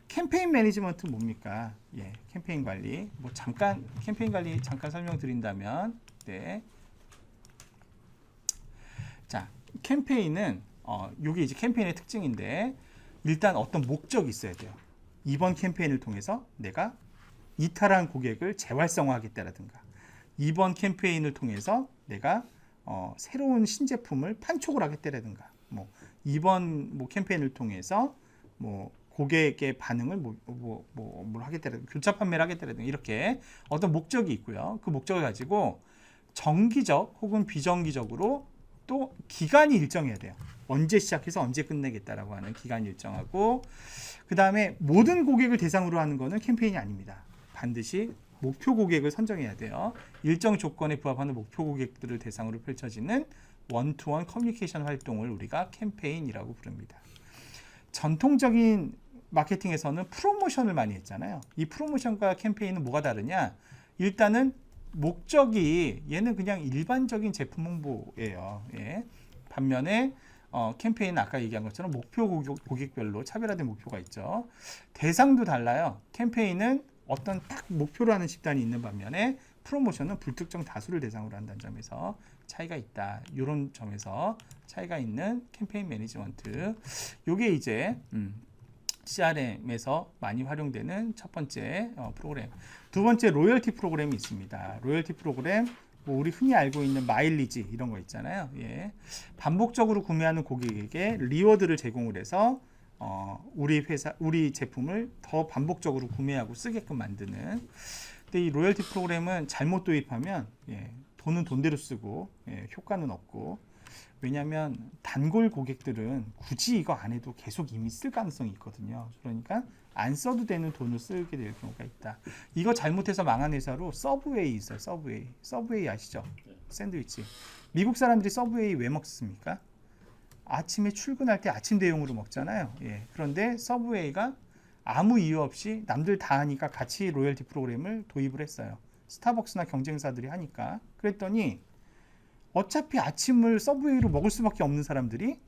캠페인 매니지먼트 뭡니까? 캠페인 관리. 뭐 잠깐 캠페인 관리 잠깐 설명드린다면, 자, 캠페인은 요게 이제 캠페인의 특징인데 일단 어떤 목적이 있어야 돼요. 이번 캠페인을 통해서 내가 이탈한 고객을 재활성화하겠다라든가, 이번 캠페인을 통해서 내가 새로운 신제품을 판촉을 하겠다라든가, 뭐 이번 캠페인을 통해서 뭐 고객의 반응을 뭘 하겠다라든가, 교차 판매를 하겠다라든가 이렇게 어떤 목적이 있고요. 그 목적을 가지고 정기적 혹은 비정기적으로 또 기간이 일정해야 돼요. 언제 시작해서 언제 끝내겠다라고 하는 기간이 일정하고, 그 다음에 모든 고객을 대상으로 하는 거는 캠페인이 아닙니다. 반드시 목표 고객을 선정해야 돼요. 일정 조건에 부합하는 목표 고객들을 대상으로 펼쳐지는 원투원 커뮤니케이션 활동을 우리가 캠페인이라고 부릅니다. 전통적인 마케팅에서는 프로모션을 많이 했잖아요. 이 프로모션과 캠페인은 뭐가 다르냐? 일단은 목적이 얘는 그냥 일반적인 제품 홍보예요. 예. 반면에 캠페인은 아까 얘기한 것처럼 목표 고객별로 차별화된 목표가 있죠. 대상도 달라요. 캠페인은 어떤 딱 목표로 하는 집단이 있는 반면에 프로모션은 불특정 다수를 대상으로 한다는 점에서 차이가 있다. 이런 점에서 차이가 있는 캠페인 매니지먼트. 요게 이제 CRM에서 많이 활용되는 첫 번째 프로그램. 두 번째 로열티 프로그램이 있습니다. 로열티 프로그램, 뭐 우리 흔히 알고 있는 마일리지 이런 거 있잖아요. 예. 반복적으로 구매하는 고객에게 리워드를 제공을 해서 우리 제품을 더 반복적으로 구매하고 쓰게끔 만드는. 근데 이 로열티 프로그램은 잘못 도입하면 돈은 돈대로 쓰고 효과는 없고, 왜냐하면 단골 고객들은 굳이 이거 안 해도 계속 이미 쓸 가능성이 있거든요. 그러니까 안 써도 되는 돈을 쓰게 될 경우가 있다. 이거 잘못해서 망한 회사로 서브웨이 있어요. 서브웨이 아시죠? 샌드위치. 미국 사람들이 서브웨이 왜 먹습니까? 아침에 출근할 때 아침 대용으로 먹잖아요. 예. 그런데 서브웨이가 아무 이유 없이 남들 다 하니까 같이 로열티 프로그램을 도입을 했어요. 스타벅스나 경쟁사들이 하니까. 그랬더니 어차피 아침을 서브웨이로 먹을 수밖에 없는 사람들이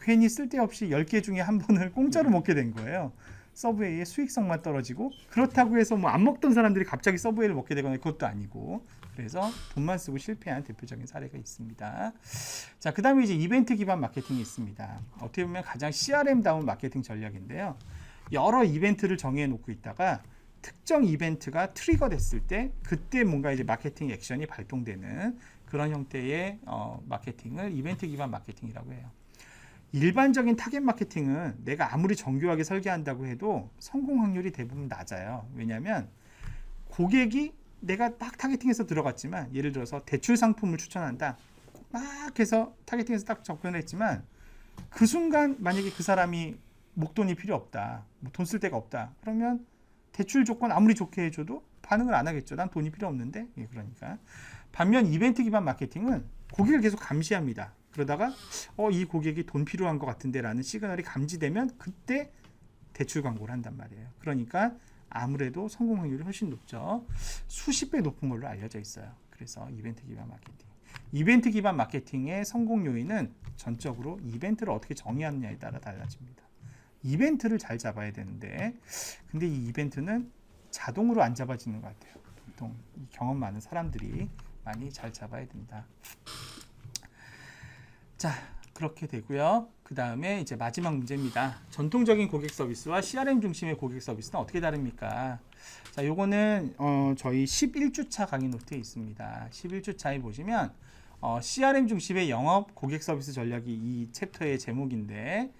괜히 쓸데없이 10개 중에 한 번을 공짜로 먹게 된 거예요. 서브웨이의 수익성만 떨어지고, 그렇다고 해서 뭐 안 먹던 사람들이 갑자기 서브웨이를 먹게 되거나 그것도 아니고, 그래서 돈만 쓰고 실패한 대표적인 사례가 있습니다. 자, 그 다음에 이제 이벤트 기반 마케팅이 있습니다. 어떻게 보면 가장 CRM다운 마케팅 전략인데요. 여러 이벤트를 정해 놓고 있다가 특정 이벤트가 트리거 됐을 때 그때 뭔가 이제 마케팅 액션이 발동되는 그런 형태의 마케팅을 이벤트 기반 마케팅이라고 해요. 일반적인 타겟 마케팅은 내가 아무리 정교하게 설계한다고 해도 성공 확률이 대부분 낮아요. 왜냐하면 고객이 내가 딱 타겟팅해서 들어갔지만, 예를 들어서 대출 상품을 추천한다 막 해서 타겟팅해서 딱 접근을 했지만, 그 순간 만약에 그 사람이 목돈이 필요 없다, 돈 쓸 데가 없다, 그러면 대출 조건 아무리 좋게 해줘도 반응을 안 하겠죠. 난 돈이 필요 없는데. 그러니까. 반면 이벤트 기반 마케팅은 고객을 계속 감시합니다. 그러다가 이 고객이 돈 필요한 것 같은데 라는 시그널이 감지되면 그때 대출 광고를 한단 말이에요. 그러니까 아무래도 성공 확률이 훨씬 높죠. 수십 배 높은 걸로 알려져 있어요. 그래서 이벤트 기반 마케팅. 이벤트 기반 마케팅의 성공 요인은 전적으로 이벤트를 어떻게 정의하느냐에 따라 달라집니다. 이벤트를 잘 잡아야 되는데, 근데 이 이벤트는 자동으로 안 잡아지는 것 같아요. 보통 이 경험 많은 사람들이 많이 잘 잡아야 된다. 자, 그렇게 되고요. 그 다음에 이제 마지막 문제입니다. 전통적인 고객 서비스와 CRM 중심의 고객 서비스는 어떻게 다릅니까? 자, 요거는 저희 11주차 강의 노트에 있습니다. 11주차에 보시면 CRM 중심의 영업 고객 서비스 전략이 이 챕터의 제목인데,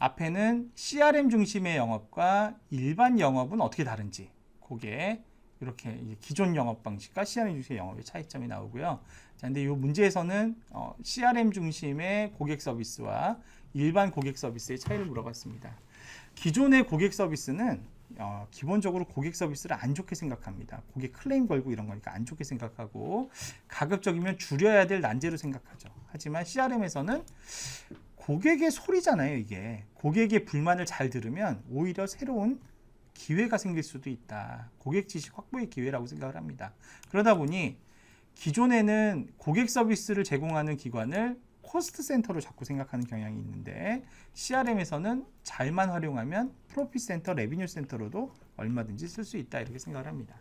앞에는 CRM 중심의 영업과 일반 영업은 어떻게 다른지, 그게 이렇게 기존 영업 방식과 CRM 중심의 영업의 차이점이 나오고요. 자, 근데 이 문제에서는 CRM 중심의 고객 서비스와 일반 고객 서비스의 차이를 물어봤습니다. 기존의 고객 서비스는 기본적으로 고객 서비스를 안 좋게 생각합니다. 고객 클레임 걸고 이런 거니까 안 좋게 생각하고, 가급적이면 줄여야 될 난제로 생각하죠. 하지만 CRM에서는 고객의 소리잖아요. 이게 고객의 불만을 잘 들으면 오히려 새로운 기회가 생길 수도 있다. 고객 지식 확보의 기회라고 생각을 합니다. 그러다 보니 기존에는 고객 서비스를 제공하는 기관을 코스트 센터로 자꾸 생각하는 경향이 있는데, CRM에서는 잘만 활용하면 프로핏 센터, 레비뉴 센터로도 얼마든지 쓸 수 있다, 이렇게 생각을 합니다.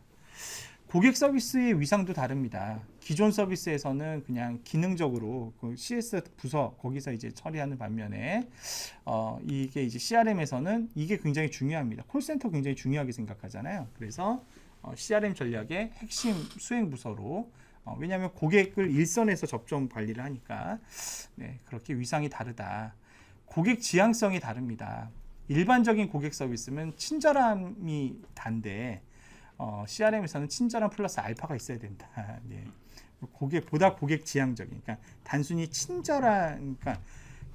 고객 서비스의 위상도 다릅니다. 기존 서비스에서는 그냥 기능적으로 그 CS 부서 거기서 이제 처리하는 반면에 이게 이제 CRM에서는 이게 굉장히 중요합니다. 콜센터 굉장히 중요하게 생각하잖아요. 그래서 CRM 전략의 핵심 수행 부서로, 왜냐하면 고객을 일선에서 접점 관리를 하니까 그렇게 위상이 다르다. 고객 지향성이 다릅니다. 일반적인 고객 서비스는 친절함이 단데 CRM에서는 친절함 플러스 알파가 있어야 된다. 보다 고객 지향적인, 그러니까 단순히 친절한, 그러니까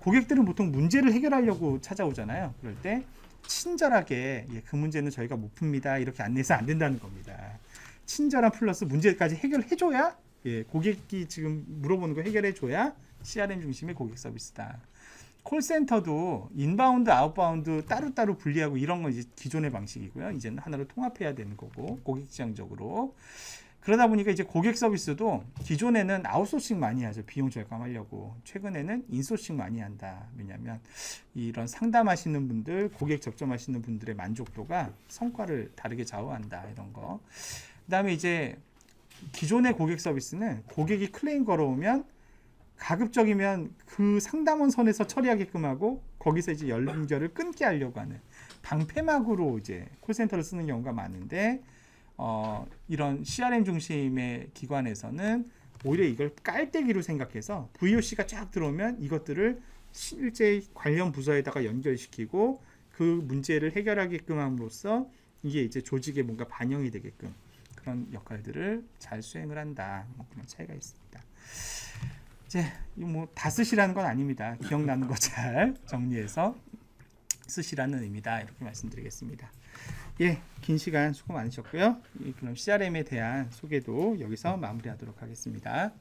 고객들은 보통 문제를 해결하려고 찾아오잖아요. 그럴 때 친절하게 예, 그 문제는 저희가 못 풉니다 이렇게 안내해서 안 된다는 겁니다. 친절한 플러스 문제까지 해결해줘야 예, 고객이 지금 물어보는 거 해결해줘야 CRM 중심의 고객 서비스다. 콜센터도 인바운드, 아웃바운드 따로따로 분리하고 이런 건 이제 기존의 방식이고요. 이제는 하나로 통합해야 되는 거고 고객 지향적으로. 그러다 보니까 이제 고객 서비스도 기존에는 아웃소싱 많이 하죠. 비용 절감하려고. 최근에는 인소싱 많이 한다. 왜냐하면 이런 상담하시는 분들, 고객 접점하시는 분들의 만족도가 성과를 다르게 좌우한다. 이런 거. 그다음에 이제 기존의 고객 서비스는 고객이 클레임 걸어오면 가급적이면 그 상담원 선에서 처리하게끔 하고 거기서 이제 연결을 끊게 하려고 하는 방패막으로 이제 콜센터를 쓰는 경우가 많은데 이런 CRM 중심의 기관에서는 오히려 이걸 깔때기로 생각해서 VOC가 쫙 들어오면 이것들을 실제 관련 부서에다가 연결시키고 그 문제를 해결하게끔 함으로써 이게 이제 조직에 뭔가 반영이 되게끔 그런 역할들을 잘 수행을 한다. 그런 차이가 있습니다. 이제 뭐 다 쓰시라는 건 아닙니다. 기억나는 거 잘 정리해서 쓰시라는 의미다. 이렇게 말씀드리겠습니다. 예, 긴 시간 수고 많으셨고요. 그럼 CRM에 대한 소개도 여기서 마무리하도록 하겠습니다.